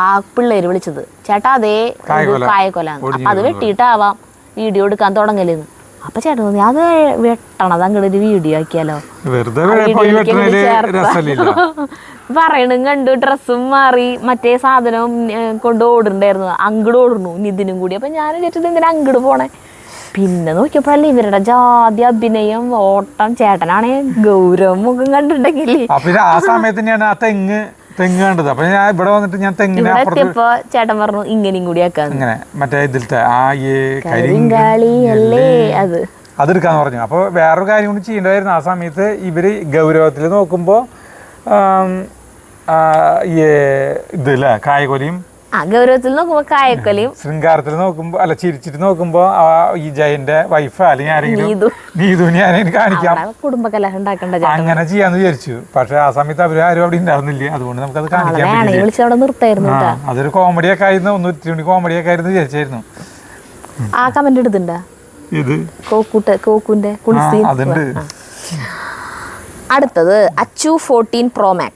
ആ പിള്ളേര് വിളിച്ചത്, ചേട്ടാ അതേ കായക്കൊലാന്ന്. അപ്പം അത് വെട്ടിയിട്ടാവാം വീഡിയോ എടുക്കാൻ തുടങ്ങലെന്ന്. അപ്പൊ ചേട്ടൻ തോന്നി അത് വെട്ടണത് അങ്ങോട്ട് ഒരു വീഡിയോ ആക്കിയാലോ, പറയണും കണ്ടു. ഡ്രസ്സും മാറി മറ്റേ സാധനവും കൊണ്ട് ഓടുന്നുണ്ടായിരുന്നു. അങ്ങോട്ട് ഓടുന്നു നിതിനും കൂടി. അപ്പൊ ഞാൻ വിചാരിച്ചത് എന്തിനാ അങ്ങോട്ട് പോണേ. പിന്നെ നോക്കിയപ്പോഴല്ലേ ഇവരുടെ ജാതി അഭിനയം ഓട്ടം. ചേട്ടനാണെ ഗൗരവം മുഖം കണ്ടിട്ടുണ്ടെങ്കിൽ ആ സമയത്ത് തെങ്ങ് കണ്ടത്. അപ്പൊ ഞാൻ ഇവിടെ വന്നിട്ട് ഞാൻ തെങ്ങിനെ എത്തിയപ്പോ ചേട്ടൻ പറഞ്ഞു ഇങ്ങനെയും കൂടി ആക്കാന്ന്. ഇങ്ങനെ മറ്റേ ഇതിലത്തെ കരിങ്കാളിയല്ലേ അതെടുക്കാന്ന് പറഞ്ഞു. അപ്പൊ വേറൊരു കാര്യം കൂടി ചെയ്യേണ്ടതായിരുന്നു. ആ സമയത്ത് ഇവര് ഗൗരവത്തിൽ നോക്കുമ്പോ ഇതില്ലേ കായക്കൊലയും, ഗൗരവത്തിൽ നോക്കുമ്പോ കായക്കൊലയും, ശൃംഗാരത്തിൽ നോക്കുമ്പോ അല്ല ചിരിച്ചിട്ട് നോക്കുമ്പോ ഈ ജയന്റെ വൈഫ് അല്ലെങ്കിൽ ആരെങ്കിലും നീതുവിനെ ആരെങ്കിലും കാണിക്കാം, കുടുംബകലഹം ഉണ്ടാക്കണ്ട, അങ്ങനെ ചെയ്യാന്ന് വിചാരിച്ചു. പക്ഷെ ആ സമയത്ത് അവര് ആരും അവിടെ ഉണ്ടാവുന്നില്ല. അതുകൊണ്ട് നമുക്കത് കാണിക്കാൻ നിർത്തായിരുന്നു. അതൊരു കോമഡിയൊക്കെ ആയിരുന്നു. ഒന്ന് ഇത്തിരി കോമഡിയൊക്കെ ആയിരുന്നു വിചാരിച്ചായിരുന്നു. ആ കമന്റ് എടുത്തിട്ടുണ്ടാ ഇത് കോക്കുന്റെ അതുണ്ട്. അടുത്തത് അച്ചു 14 Pro Max.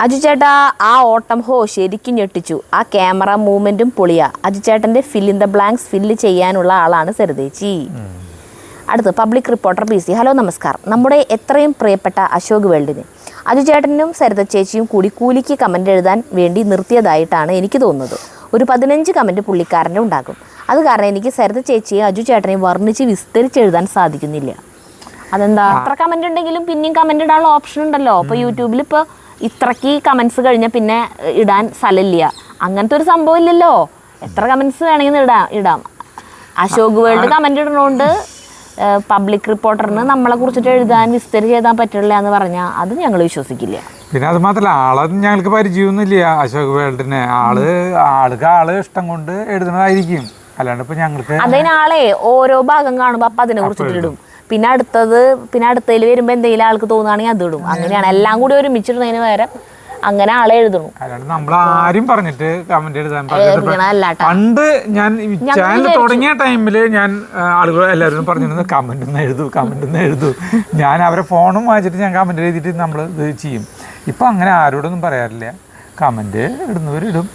അജു ചേട്ടാ ആ ഓട്ടം ശരിക്കും ഞെട്ടിച്ചു. ആ ക്യാമറ മൂവ്മെന്റും പൊളിയാ. അജു ചേട്ടന്റെ fill in the blanks fill ചെയ്യാനുള്ള ആളാണ് സരിതേച്ചി. അടുത്ത് പബ്ലിക് റിപ്പോർട്ടർ PC. ഹലോ നമസ്കാരം. നമ്മുടെ എത്രയും പ്രിയപ്പെട്ട അശോക് വേൾഡിന് അജു ചേട്ടനും സരിത ചേച്ചിയും കൂടി കൂലിക്ക് കമന്റ് എഴുതാൻ വേണ്ടി നിർത്തിയതായിട്ടാണ് എനിക്ക് തോന്നുന്നത്. ഒരു 15 കമന്റ് പുള്ളിക്കാരൻ്റെ ഉണ്ടാകും. അത് കാരണം എനിക്ക് സരിത ചേച്ചിയെ അജു ചേട്ടനെയും വർണ്ണിച്ച് വിസ്തരിച്ച് എഴുതാൻ സാധിക്കുന്നില്ല. അതെന്താ? അത്ര കമന്റ് ഉണ്ടെങ്കിലും പിന്നെയും കമന്റ് ഇടാനുള്ള ഓപ്ഷൻ ഉണ്ടല്ലോ. അപ്പോൾ യൂട്യൂബിൽ ഇപ്പോൾ ഇത്രയ്ക്ക് കമന്റ്സ് കഴിഞ്ഞാൽ പിന്നെ ഇടാൻ സ്ഥലമില്ല. അങ്ങനത്തെ ഒരു സംഭവം ഇല്ലല്ലോ. എത്ര കമന്റ്സ് വേണമെങ്കിൽ ഇടാം. അശോക് വേൾഡ് കമന്റ് ഇടുന്നതുകൊണ്ട് പബ്ലിക് റിപ്പോർട്ടറിന് നമ്മളെ കുറിച്ചിട്ട് എഴുതാൻ വിസ്തരിച്ച് എഴുതാൻ പറ്റില്ല എന്ന് പറഞ്ഞാൽ അത് ഞങ്ങൾ വിശ്വസിക്കില്ല. പിന്നെ അത് മാത്രമല്ല, ആളെ ഞങ്ങൾക്ക് പരിചയമൊന്നുമില്ല. അശോക് വേൾഡിനെ ആൾക്ക് ഇഷ്ടം കൊണ്ട് എഴുതുന്നതായിരിക്കും. അല്ലാണ്ട് ഇപ്പൊ ഞങ്ങൾക്ക് അതിനാളെ ഓരോ ഭാഗം കാണുമ്പോൾ അപ്പം അതിനെ കുറിച്ചിട്ട് ഇടും. പിന്നെ അടുത്തതിൽ വരുമ്പോൾ എന്തെങ്കിലും ആൾക്ക് തോന്നുകയാണെങ്കിൽ അത് ഇടും. അങ്ങനെയാണ്. എല്ലാം കൂടി ഒരുമിച്ചിടുന്നതിന് പകരം അങ്ങനെ ആളെ എഴുതണം. അല്ലാണ്ട് നമ്മളാരും പറഞ്ഞിട്ട് കമന്റ് എഴുതാൻ പണ്ട് ഞാൻ ചാനൽ തുടങ്ങിയ ടൈമില് ഞാൻ ആളുകൾ എല്ലാവരും പറഞ്ഞിരുന്നത് കമന്റ് എഴുതൂ. ഞാൻ അവരെ ഫോണും വാങ്ങിച്ചിട്ട് ഞാൻ കമന്റ് എഴുതിയിട്ട് നമ്മൾ ഇത് ചെയ്യും. ഇപ്പൊ അങ്ങനെ ആരോടൊന്നും പറയാറില്ല. കമന്റ് ഇടുന്നവരിടും.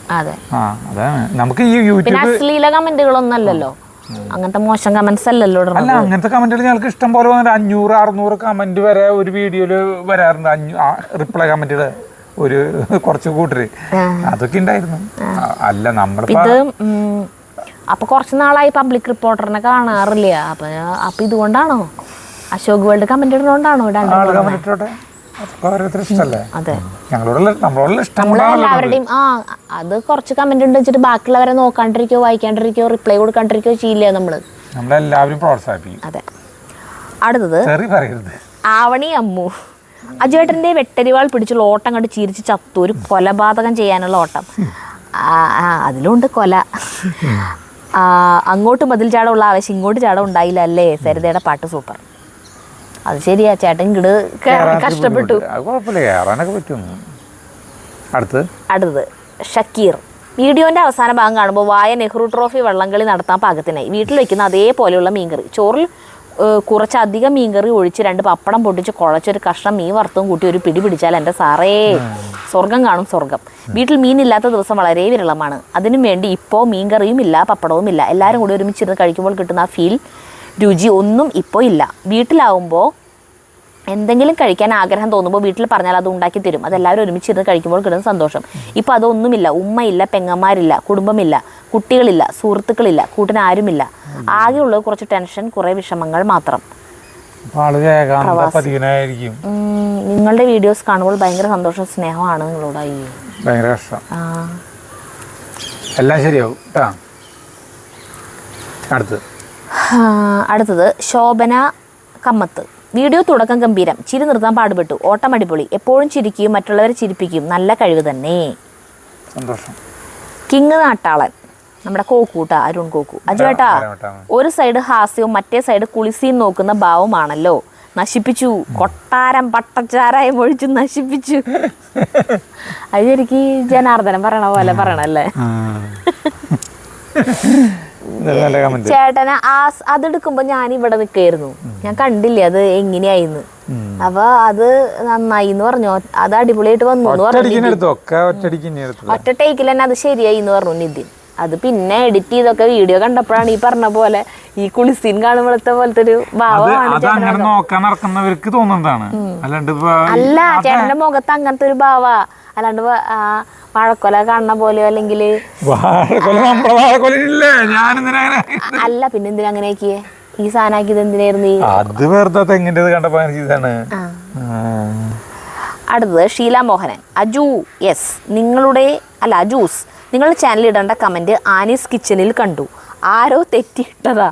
അതാണ് നമുക്ക് ഈ യൂട്യൂബ് അശ്ലീല കമന്റുകളൊന്നും അല്ലല്ലോ. അങ്ങനത്തെ മോശം കമന്റ്സ് അല്ലല്ലോ. അല്ല, അങ്ങനത്തെ കമന്റുകൾ ഞങ്ങൾക്ക് ഇഷ്ടം പോലെ 500-600 കമന്റ് വരെ ഒരു വീഡിയോയില് വരാറുണ്ട്. റിപ്ലൈ കമന്റുകൾ ഒരു കുറച്ച് കൂട്ടര് അതൊക്കെ ഉണ്ടായിരുന്നു. അല്ല നമ്മളിപ്പോ അപ്പൊ കുറച്ച് നാളായി പബ്ലിക് റിപ്പോർട്ടറിനെ കാണാറില്ല. അപ്പൊ ഇതുകൊണ്ടാണോ അശോക് വേൾഡ് കമന്റ് ഇടുന്നോണ്ടാണോ? അതെ, എല്ലാവരുടെയും അത് കുറച്ച് കമന്റ് ഉണ്ട് വെച്ചിട്ട് ബാക്കിയുള്ളവരെ നോക്കാണ്ടിരിക്കോ വായിക്കാണ്ടിരിക്കോ റിപ്ലൈ കൊടുക്കാണ്ടിരിക്കോ ചെയ്യില്ല നമ്മളെല്ലാവരും പ്രോത്സാഹിപ്പിക്കും. അതെ. അടുത്തത് ആവണി അമ്മു. അജുവേട്ടൻ്റെ വെട്ടരിവാൾ പിടിച്ചുള്ള ഓട്ടം കണ്ട് ചിരിച്ച് ചത്തു. ഒരു കൊലപാതകം ചെയ്യാനുള്ള ഓട്ടം. അതിലുണ്ട് കൊല. അങ്ങോട്ട് മതിൽ ചാടമുള്ള ആവശ്യം ഇങ്ങോട്ട് ചാടം ഉണ്ടായില്ല അല്ലേ? സരിതയുടെ പാട്ട് സൂപ്പർ. അത് ശരിയാ, ചേട്ടൻ ഇങ്ങട് കഷ്ടപ്പെട്ടു. അടുത്തത് ഷക്കീർ. വീഡിയോന്റെ അവസാന ഭാഗം കാണുമ്പോൾ വായ നെഹ്റു ട്രോഫി വള്ളംകളി നടത്താൻ പാകത്തിനായി വീട്ടിൽ വെക്കുന്ന അതേപോലെയുള്ള മീൻകറി. ചോറിൽ കുറച്ചധികം മീൻകറി ഒഴിച്ച് 2 പപ്പടം പൊട്ടിച്ച് കുഴച്ചൊരു കഷ്ണം മീൻ വറുത്തും കൂട്ടി ഒരു പിടി പിടിച്ചാൽ എൻ്റെ സാറേ സ്വർഗം കാണും സ്വർഗം. വീട്ടിൽ മീനില്ലാത്ത ദിവസം വളരെ വിരളമാണ്. അതിനും വേണ്ടി ഇപ്പോൾ മീൻകറിയും ഇല്ല, പപ്പടവും ഇല്ല. എല്ലാവരും കൂടി ഒരുമിച്ചിരുന്ന് കഴിക്കുമ്പോൾ കിട്ടുന്ന ആ രുചി ഒന്നും ഇപ്പോൾ ഇല്ല. വീട്ടിലാവുമ്പോൾ എന്തെങ്കിലും കഴിക്കാൻ ആഗ്രഹം തോന്നുമ്പോൾ വീട്ടിൽ പറഞ്ഞാൽ അത് ഉണ്ടാക്കി തരും. അതെല്ലാവരും ഒരുമിച്ചിരുന്ന് കഴിക്കുമ്പോൾ കിട്ടുന്ന സന്തോഷം. ഇപ്പോൾ അതൊന്നുമില്ല. ഉമ്മയില്ല, പെങ്ങന്മാരില്ല, കുടുംബമില്ല, കുട്ടികളില്ല, സുഹൃത്തുക്കളില്ല, കൂട്ടിന് ആരുമില്ല. ആകെയുള്ളത് കുറച്ച് ടെൻഷൻ, കുറേ വിഷമങ്ങൾ മാത്രം. നിങ്ങളുടെ വീഡിയോസ് കാണുമ്പോൾ ഭയങ്കര സന്തോഷം, സ്നേഹമാണ് നിങ്ങളോട്. എല്ലാം ശരിയാവും കേട്ടാ. അടുത്തത് ശോഭന കമ്മത്ത്. വീഡിയോ തുടക്കം ഗംഭീരം, ചിരി നിർത്താൻ പാടുപെട്ടു, ഓട്ടം അടിപൊളി, എപ്പോഴും ചിരിക്കും, മറ്റുള്ളവരെ ചിരിപ്പിക്കും, നല്ല കഴിവ് തന്നെ. സന്തോഷം. കിങ് നാട്ടാളൻ, നമ്മുടെ കോക്കൂട്ട അരുൺ കോക്കു. അജുവേട്ടാ, ഒരു സൈഡ് ഹാസ്യവും മറ്റേ സൈഡ് കുളിസിയും നോക്കുന്ന ഭാവമാണല്ലോ. നശിപ്പിച്ചു, കൊട്ടാരം പട്ടച്ചാരായം ഒഴിച്ചു നശിപ്പിച്ചു. അത് ശരിക്ക് ജനാർദ്ദനം പറയണ പോലെ പറയണല്ലേ. ചേട്ടന് അതെടുക്കുമ്പോ ഞാൻ ഇവിടെ നിക്കായിരുന്നു, ഞാൻ കണ്ടില്ലേ അത് എങ്ങനെയായിന്ന്. അപ്പൊ അത് നന്നായി എന്ന് പറഞ്ഞു, അത് അടിപൊളിയായിട്ട് വന്നു എന്ന് പറഞ്ഞു. ഒറ്റ ടേക്കിൽ തന്നെ അത് ശരിയായി എന്ന് പറഞ്ഞു നിതിൻ. അത് പിന്നെ എഡിറ്റ് ചെയ്തൊക്കെ വീഡിയോ കണ്ടപ്പോഴാണ് ഈ പറഞ്ഞ പോലെ ഈ കുളിസീൻ കാണുമ്പോഴത്തെ പോലത്തെ ഒരു ഭാവമാണ്. അല്ല, ചേട്ടന്റെ മുഖത്ത് അങ്ങനത്തെ ഒരു ഭാവ, അല്ലാണ്ട് വാഴക്കൊല കാണുന്ന പോലെയോ അല്ലെങ്കിൽ അല്ല. പിന്നെ എന്തിനാ അങ്ങനെയാക്കിയേ? ഈ സാധനാക്കിയത് എന്തിനായിരുന്നു? അടുത്തത് ഷീല മോഹനൻ. അജു യെസ് അജൂസ് നിങ്ങളുടെ ചാനൽ ഇടേണ്ട കമന്റ് ആനീസ് കിച്ചണിൽ കണ്ടു, ആരോ തെറ്റിയിട്ടതാ.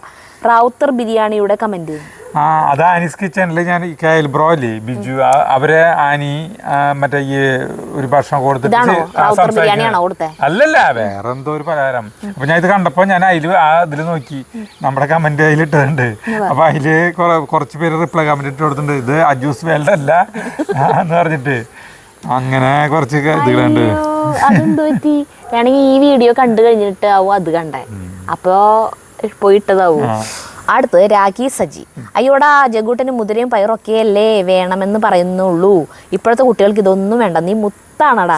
റാവുത്തർ ബിരിയാണിയുടെ കമന്റ്. അത് ആനീസ് കിച്ചണിൽ ഞാൻ ബ്രോ ഇല്ലേ ബിജു, അവരെ ആനി മറ്റേ ഈ ഒരു ഭക്ഷണം കൊടുത്തിട്ട് അല്ലല്ല വേറെ എന്തോ ഒരു പലഹാരം. അപ്പൊ ഞാൻ ഇത് കണ്ടപ്പോ ഞാൻ ഇതില് നോക്കി, നമ്മുടെ കമന്റ് അതിലിട്ടുണ്ട്. അപ്പൊ അതില് കുറച്ച് പേര് റിപ്ലൈ കമന്റ് ഇട്ട് കൊടുത്തിട്ടുണ്ട്, ഇത് അജൂസ് വേൾഡ് അല്ല എന്ന് പറഞ്ഞിട്ട്. അങ്ങനെ കുറച്ച് ഇതുകളുണ്ട്. അതെന്ത് പറ്റി വേണമെങ്കിൽ ഈ വീഡിയോ കണ്ടു കഴിഞ്ഞിട്ട് ആവും അത് കണ്ടേ, അപ്പോ പോയിട്ടതാവും. അടുത്ത് രാഖി സജി. അയ്യോടാ, ജഗൂട്ടന് മുതിരയും പയറൊക്കെയല്ലേ വേണമെന്ന് പറയുന്നുള്ളൂ, ഇപ്പോഴത്തെ കുട്ടികൾക്ക് ഇതൊന്നും വേണ്ട, നീ മുത്താണടാ.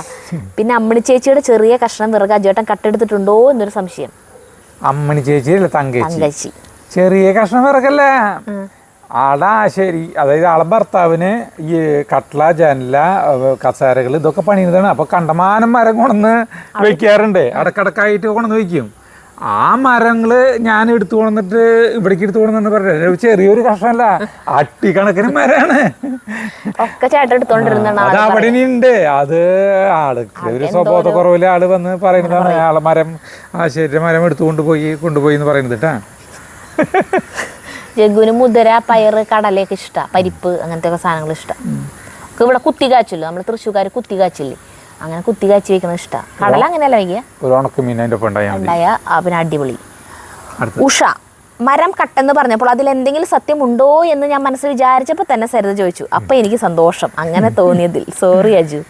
പിന്നെ അമ്മണി ചേച്ചിയുടെ ചെറിയ കഷ്ണം വിറക് അജേട്ടൻ കട്ടെടുത്തിട്ടുണ്ടോ എന്നൊരു സംശയം. അമ്മണി ചേച്ചി അല്ല, തങ്കച്ചി. ചെറിയ കഷ്ണം വിറകല്ലേ ആടാ, ശരി. അതായത് ആളെ ഭർത്താവിന് ഈ കട്ട്ല, ജനല, കസേരകൾ ഇതൊക്കെ പണിയുന്നതാണ്. അപ്പൊ കണ്ടമാനം മരം കൊണ്ടുവന്ന് വെക്കാറുണ്ട്, അടക്കടക്കായിട്ട് കൊണ്ടുവന്ന് വെക്കും. ആ മരങ്ങള് ഞാൻ എടുത്തു കൊണ്ടിട്ട് ഇവിടേക്ക് എടുത്തു കൊണ്ടെന്ന് പറഞ്ഞ ചെറിയൊരു കഷ്ണമല്ല, അട്ടിക്കണക്കിന് മരാണ്. അത് അവിടെ ഉണ്ട്. അത് ആൾക്ക് ഒരു സ്വബോധക്കുറവില് ആള് വന്ന് പറയുന്നതാണ്, ആളെ മരം ശരി മരം കൊണ്ടുപോയി എന്ന് പറയുന്നത് കേട്ടാ. ജഗുന് മുതിര, പയറ്, കടലയൊക്കെ ഇഷ്ടം, പരിപ്പ് അങ്ങനത്തെ ഒക്കെ സാധനങ്ങൾ ഇഷ്ടം. ഇവിടെ കുത്തികാച്ചല്ലോ, നമ്മൾ തൃശ്ശൂർക്കാർ കുത്തികാച്ചില്ലേ, അങ്ങനെ കുത്തികാച്ചി വെക്കുന്നത് ഇഷ്ടം. കടല അങ്ങനെയല്ല വയ്ക്കുക, ഉണ്ടായ പിന്നെ അടിപൊളി. ഉഷ, മരം കട്ടെന്ന് പറഞ്ഞപ്പോൾ അതിൽ എന്തെങ്കിലും സത്യമുണ്ടോ എന്ന് ഞാൻ മനസ്സിൽ വിചാരിച്ചപ്പോൾ തന്നെ സരിത ചോദിച്ചു, അപ്പൊ എനിക്ക് സന്തോഷം അങ്ങനെ തോന്നിയതിൽ. സോറി അജു.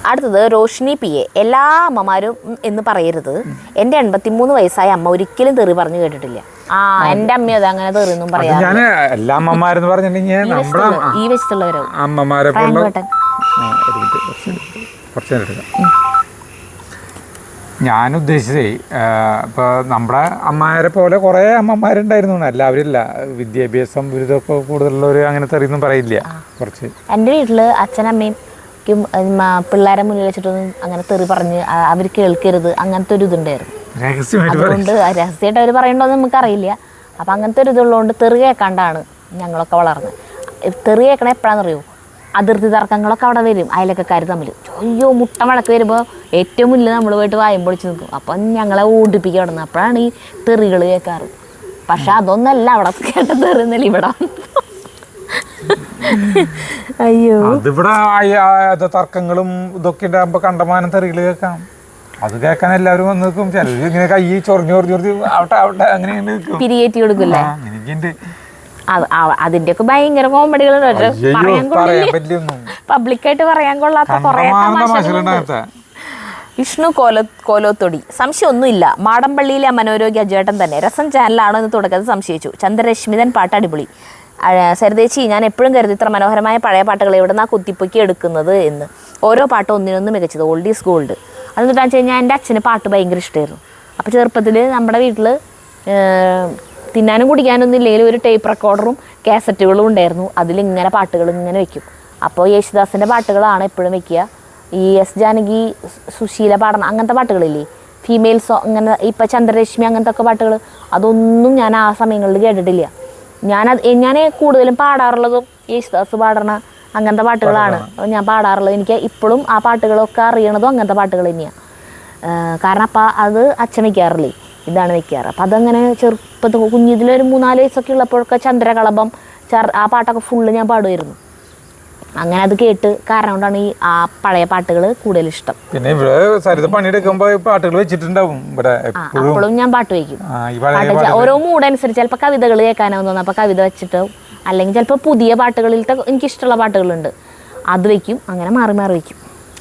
അടുത്തത് റോഷിനി പി എ. എല്ലാ അമ്മമാരും എന്ന് പറയരുത്, എൻ്റെ 83 വയസ്സായ അമ്മ ഒരിക്കലും തെറി പറഞ്ഞു കേട്ടിട്ടില്ല. എന്റെ അമ്മ അത് അങ്ങനെ തെറിയൊന്നും പറയാം. എല്ലാ അമ്മമാരെന്ന് പറഞ്ഞിട്ടുണ്ടെങ്കിൽ ഈ വെച്ചിട്ടുള്ളവരോ അമ്മമാരെ ഞാൻ ഉദ്ദേശിച്ചേ, ഇപ്പോൾ നമ്മുടെ അമ്മമാരെ പോലെ കുറേ അമ്മമാരുണ്ടായിരുന്നു, എല്ലാവരും ഇല്ല. വിദ്യാഭ്യാസം ബിരുദമൊക്കെ കൂടുതലുള്ളവർ അങ്ങനെ തെറിയൊന്നും പറയില്ല. കുറച്ച് എൻ്റെ വീട്ടില് അച്ഛനമ്മയും പിള്ളേരെ മുന്നിൽ വെച്ചിട്ടൊന്നും അങ്ങനെ തെറി പറഞ്ഞ് അവർ കേൾക്കരുത്, അങ്ങനത്തെ ഒരു ഇതുണ്ടായിരുന്നു. അതുകൊണ്ട് രഹസ്യമായിട്ട് അവർ പറയണ്ടോന്ന് നമുക്കറിയില്ല. അപ്പം അങ്ങനത്തെ ഒരു ഇതുള്ളതുകൊണ്ട് തെറി കേൾക്കാണ്ടാണ് ഞങ്ങളൊക്കെ വളർന്നത്. തെറി കേൾക്കണ എപ്പോഴാണെന്നറിയോ? അതിർത്തി തർക്കങ്ങളൊക്കെ അവിടെ വരും, അയലക്കാർ തമ്മിൽ. അയ്യോ, മുട്ട വഴക്ക് വരുമ്പോൾ ഏറ്റവും മുന്നിൽ നമ്മൾ പോയിട്ട് വായം പൊളിച്ച് നിൽക്കും. അപ്പം ഞങ്ങളെ ഓടിപ്പിക്കുക അവിടെ നിന്ന്. അപ്പോഴാണ് ഈ തെറികൾ കേൾക്കാറ്. പക്ഷെ അതൊന്നല്ല അവിടെ കേട്ട തെറിന്നല്ല ഇവിടെ. അയ്യോ, അതിവിടെ തർക്കങ്ങളും ഇതൊക്കെ ഉണ്ടാകുമ്പോൾ കണ്ടമാനം തെറികൾ കേൾക്കാം. അത് കേൾക്കാൻ എല്ലാവരും വന്ന് നിൽക്കും. ചിലർ ഇങ്ങനെ കൈ ചൊറിഞ്ഞു അവിടെ അങ്ങനെ പിരിയേറ്റി കൊടുക്കില്ലേ. അതിന്റെ ഒക്കെ ഭയങ്കര കോമഡികളുണ്ട്, പബ്ലിക്കായിട്ട് പറയാൻ കൊള്ളാത്ത കുറെ. വിഷ്ണു കോലോത്തൊടി. സംശയമൊന്നുമില്ല, മാടമ്പള്ളിയിലെ മനോരോഗ്യ അജേട്ടൻ തന്നെ. രസം ചാനലാണോ എന്ന് തുടക്കത്തിൽ സംശയിച്ചു. ചന്ദ്രരശ്മിതൻ പാട്ട് അടിപൊളി. സരിതേച്ചി, ഞാൻ എപ്പോഴും കരുതി ഇത്ര മനോഹരമായ പഴയ പാട്ടുകൾ എവിടെ നിന്നാണ് കുത്തിപ്പൊക്കി എടുക്കുന്നത് എന്ന്. ഓരോ പാട്ടും ഒന്നിനൊന്ന് മികച്ചത്, ഓൾഡ് ഈസ് ഗോൾഡ്. അതെന്താണെന്ന് വെച്ച് കഴിഞ്ഞാൽ എൻ്റെ അച്ഛന് പാട്ട് ഭയങ്കര ഇഷ്ടമായിരുന്നു. അപ്പോൾ ചെറുപ്പത്തിൽ നമ്മുടെ വീട്ടിൽ തിന്നാനും കുടിക്കാനൊന്നും ഇല്ലെങ്കിലും ഒരു ടേപ്പ് റെക്കോർഡറും കാസറ്റുകളും ഉണ്ടായിരുന്നു. അതിലിങ്ങനെ പാട്ടുകൾ ഇങ്ങനെ വെക്കും. അപ്പോൾ യേശുദാസിൻ്റെ പാട്ടുകളാണ് എപ്പോഴും വെക്കുക. ഈ എസ് ജാനകി, സുശീല പാടണം അങ്ങനത്തെ പാട്ടുകളില്ലേ, ഫീമെയിൽ അങ്ങനെ ഇപ്പം ചന്ദ്രരശ്മി അങ്ങനത്തെ ഒക്കെ പാട്ടുകൾ, അതൊന്നും ഞാൻ ആ സമയങ്ങളിൽ കേട്ടിട്ടില്ല. ഞാൻ കൂടുതലും പാടാറുള്ളതും യേശുദാസ് പാടണ അങ്ങനത്തെ പാട്ടുകളാണ് ഞാൻ പാടാറുള്ളത്. എനിക്ക് ഇപ്പോഴും ആ പാട്ടുകളൊക്കെ അറിയണതും അങ്ങനത്തെ പാട്ടുകൾ തന്നെയാണ്. കാരണം അപ്പം അത് അച്ഛൻ വെക്കാറില്ലേ, ഇതാണ് വെക്കാറ്. അപ്പം അതങ്ങനെ ചെറുപ്പത്തിൽ കുഞ്ഞിതിലൊരു 3-4 വയസ്സൊക്കെ ഉള്ളപ്പോഴൊക്കെ ചന്ദ്രകളഭം ആ പാട്ടൊക്കെ ഫുള്ള് ഞാൻ പാടുമായിരുന്നു. അങ്ങനെ അത് കേട്ട് കാരണം കൊണ്ടാണ് ഈ ആ പഴയ പാട്ടുകൾ കൂടുതൽ ഇഷ്ടം. പിന്നെ ഇവിടെ സരിത പണിയെടുക്കുമ്പോ പാട്ടുകൾ വെച്ചിട്ടുണ്ടാവും ഇവിടെ. അപ്പോഴും ഞാൻ പാട്ട് വയ്ക്കും. ഓരോ മൂഡനുസരിച്ച് ചിലപ്പോൾ കവിതകൾ കേൾക്കാനാവും തോന്നുന്നു, അപ്പോൾ കവിത വെച്ചിട്ട്, അല്ലെങ്കിൽ ചിലപ്പോൾ പുതിയ പാട്ടുകളിലത്തെ എനിക്കിഷ്ടമുള്ള പാട്ടുകളുണ്ട്, അത് വയ്ക്കും. അങ്ങനെ മാറി മാറി വയ്ക്കും.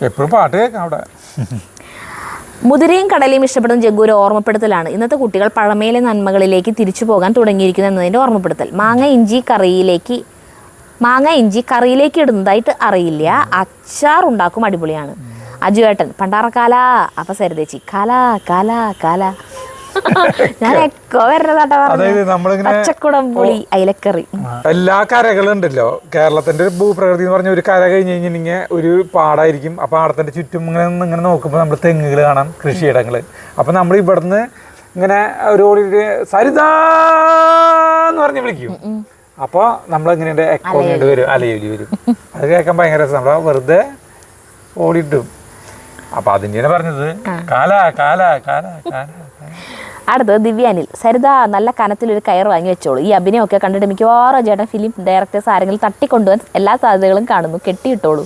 എപ്പോഴും പാട്ട് കേൾക്കാം അവിടെ. മുതിരയും കടലയും ഇഷ്ടപ്പെടുന്ന ജഗ്ഗു ഒരു ഓർമ്മപ്പെടുത്തലാണ്. ഇന്നത്തെ കുട്ടികൾ പഴമയിലെ നന്മകളിലേക്ക് തിരിച്ചു പോകാൻ തുടങ്ങിയിരിക്കുന്നു എന്നതിൻ്റെ ഓർമ്മപ്പെടുത്തൽ. മാങ്ങ ഇഞ്ചി കറിയിലേക്ക് ഇടുന്നതായിട്ട് അറിയില്ല, അച്ചാർ ഉണ്ടാക്കും, അടിപൊളിയാണ്. അജുവേട്ടൻ പണ്ടാറക്കാല. അപ്പം സരിതേച്ചി കാല കാല കാല. ഞാൻ എക്കോ വരുന്നതാട്ടാ പറഞ്ഞത്. പച്ചക്കുടംപുളി അയിലക്കറി. എല്ലാ കരകളും ഉണ്ടല്ലോ കേരളത്തിന്റെ ഭൂപ്രകൃതി എന്ന് പറഞ്ഞ ഒരു കര കഴിഞ്ഞ് കഴിഞ്ഞിട്ടുണ്ടെങ്കിൽ ഒരു പാടായിരിക്കും. ആ പാടത്തിന്റെ ചുറ്റും ഇങ്ങനെ നോക്കുമ്പോൾ നമ്മൾ തെങ്ങുകൾ കാണാം, കൃഷിയിടങ്ങള്. അപ്പൊ നമ്മൾ ഇവിടുന്ന് ഇങ്ങനെ ഒരു സരിത എന്ന് പറഞ്ഞ് വിളിക്കും. അപ്പോൾ നമ്മളിങ്ങനെ എക്കോ ഇങ്ങോട്ട് വരും, അലയൊലി വരും. അത് കേൾക്കാൻ ഭയങ്കര രസം. നമ്മളെ വെറുതെ ഓടിയിട്ടും. അപ്പൊ അതിൻ്റെയാണ് പറഞ്ഞത് കാല കാല കാല കാല. അടുത്തത് ദിവ്യാനിൽ. സരിത നല്ല കനത്തിലൊരു കയർ വാങ്ങി വെച്ചോളൂ. ഈ അഭിനയമൊക്കെ കണ്ടിട്ട് മിക്കവാറും ചേട്ടൻ ഫിലിം ഡയറക്ടേഴ്സ് ആരെങ്കിലും തട്ടിക്കൊണ്ടുപോകാൻ എല്ലാ സാധ്യതകളും കാണുന്നു, കെട്ടിയിട്ടോളൂ.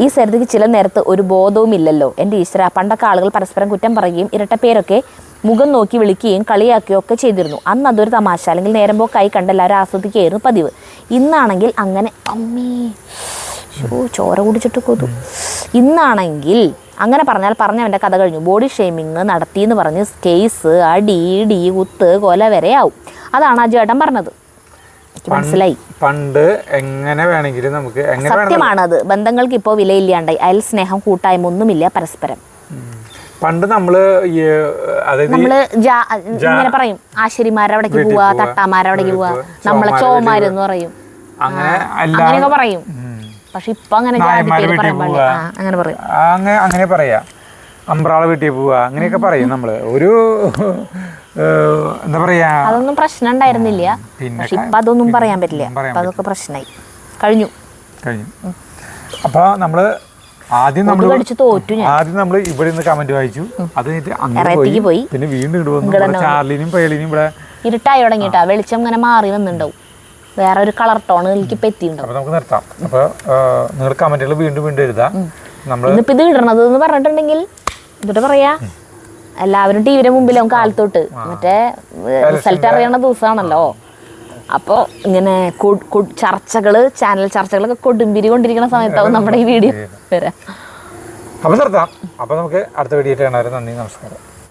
ഈ സരിതയ്ക്ക് ചില നേരത്ത് ഒരു ബോധവും ഇല്ലല്ലോ. എൻ്റെ ഈശ്വര, പണ്ടൊക്കെ ആളുകൾ പരസ്പരം കുറ്റം പറയുകയും ഇരട്ടപ്പേരൊക്കെ മുഖം നോക്കി വിളിക്കുകയും കളിയാക്കുകയും ഒക്കെ ചെയ്തിരുന്നു. അന്ന് അതൊരു തമാശ അല്ലെങ്കിൽ നേരമ്പോ കൈ കണ്ട് എല്ലാവരും ആസ്വദിക്കുകയായിരുന്നു പതിവ്. ഇന്നാണെങ്കിൽ അങ്ങനെ അമ്മേ ചോര കുടിച്ചിട്ട് കൊതു. ഇന്നാണെങ്കിൽ അങ്ങനെ പറഞ്ഞവൻ്റെ കഥ കഴിഞ്ഞു. ബോഡി ഷെയ്മിങ് നടത്തിയെന്ന് പറഞ്ഞ് കേസ്, അടി ഇടി കുത്ത് കൊല വരെ ആവും. അതാണ് ആ ചേട്ടൻ പറഞ്ഞത്. മനസ്സിലായി. പണ്ട് എങ്ങനെ വേണമെങ്കിലും നമുക്ക് സത്യമാണത്. ബന്ധങ്ങൾക്ക് ഇപ്പോൾ വിലയില്ലാണ്ടായി. അയൽ സ്നേഹം, കൂട്ടായ്മ ഒന്നുമില്ല പരസ്പരം. പണ്ട് നമ്മള് ഇങ്ങനെ പറയും, ആശരിമാരവിടേക്ക് പോവാ, തട്ടാമാരവിടേക്ക് പോവാ, നമ്മളെ ചോമാരെന്ന് പറയും, അങ്ങനെയൊക്കെ പറയും. പക്ഷെ ഇപ്പൊ അങ്ങനെ അങ്ങനെ പറയും, അങ്ങനെ പറയാ. അമ്പ്രാള വീട്ടിൽ പോവാ, അങ്ങനെയൊക്കെ പറയും നമ്മള്. ഒരു എന്താ പറയാ, അതൊന്നും പ്രശ്നം ഉണ്ടായിരുന്നില്ല. പക്ഷെ ഇപ്പൊ അതൊന്നും പറയാൻ പറ്റില്ല. അതൊക്കെ പ്രശ്നമായി കഴിഞ്ഞു. അപ്പൊ നമ്മള് ആദ്യം നമ്മൾ ഇവിടെ നിന്ന് കമന്റ് വായിച്ചു, അത് അങ്ങനെ പോയി. പിന്നെ വീണ്ടും ഇടുവന്നു. ചാർലിനും പേളിനും ഇവിടെ ഇരുട്ടായി തുടങ്ങിട്ടാ, വെളിച്ചം ഇങ്ങനെ മാറി വന്നിട്ടുണ്ടാവും, വേറെ ഒരു കളർ ടോൺ എനിക്ക് പറ്റിയിട്ടുണ്ടാവും. അപ്പൊ നമുക്ക് നിർത്താം. അപ്പൊ നിങ്ങൾ കമന്റുകൾ വീണ്ടും വീണ്ടും എഴുതാം. ഇന്നിപ്പോ ഇത് ഇടണത് എന്ന് പറഞ്ഞിട്ടുണ്ടെങ്കിൽ എന്നിട്ട് പറയാ, എല്ലാവരും ടിവിയുടെ മുമ്പിലാവും കാലത്തോട്ട്. മറ്റേ റിസൾട്ട് അറിയണ ദിവസമാണല്ലോ. അപ്പോൾ ഇങ്ങനെ ചാനൽ ചർച്ചകളൊക്കെ കൊടുമ്പിരി കൊണ്ടിരിക്കുന്ന സമയത്താവും നമ്മുടെ ഈ വീഡിയോ വരാം. അപ്പൊ നിർത്താം. അപ്പൊ നമുക്ക് അടുത്ത വീഡിയോ കാണാൻ. നന്ദി, നമസ്കാരം.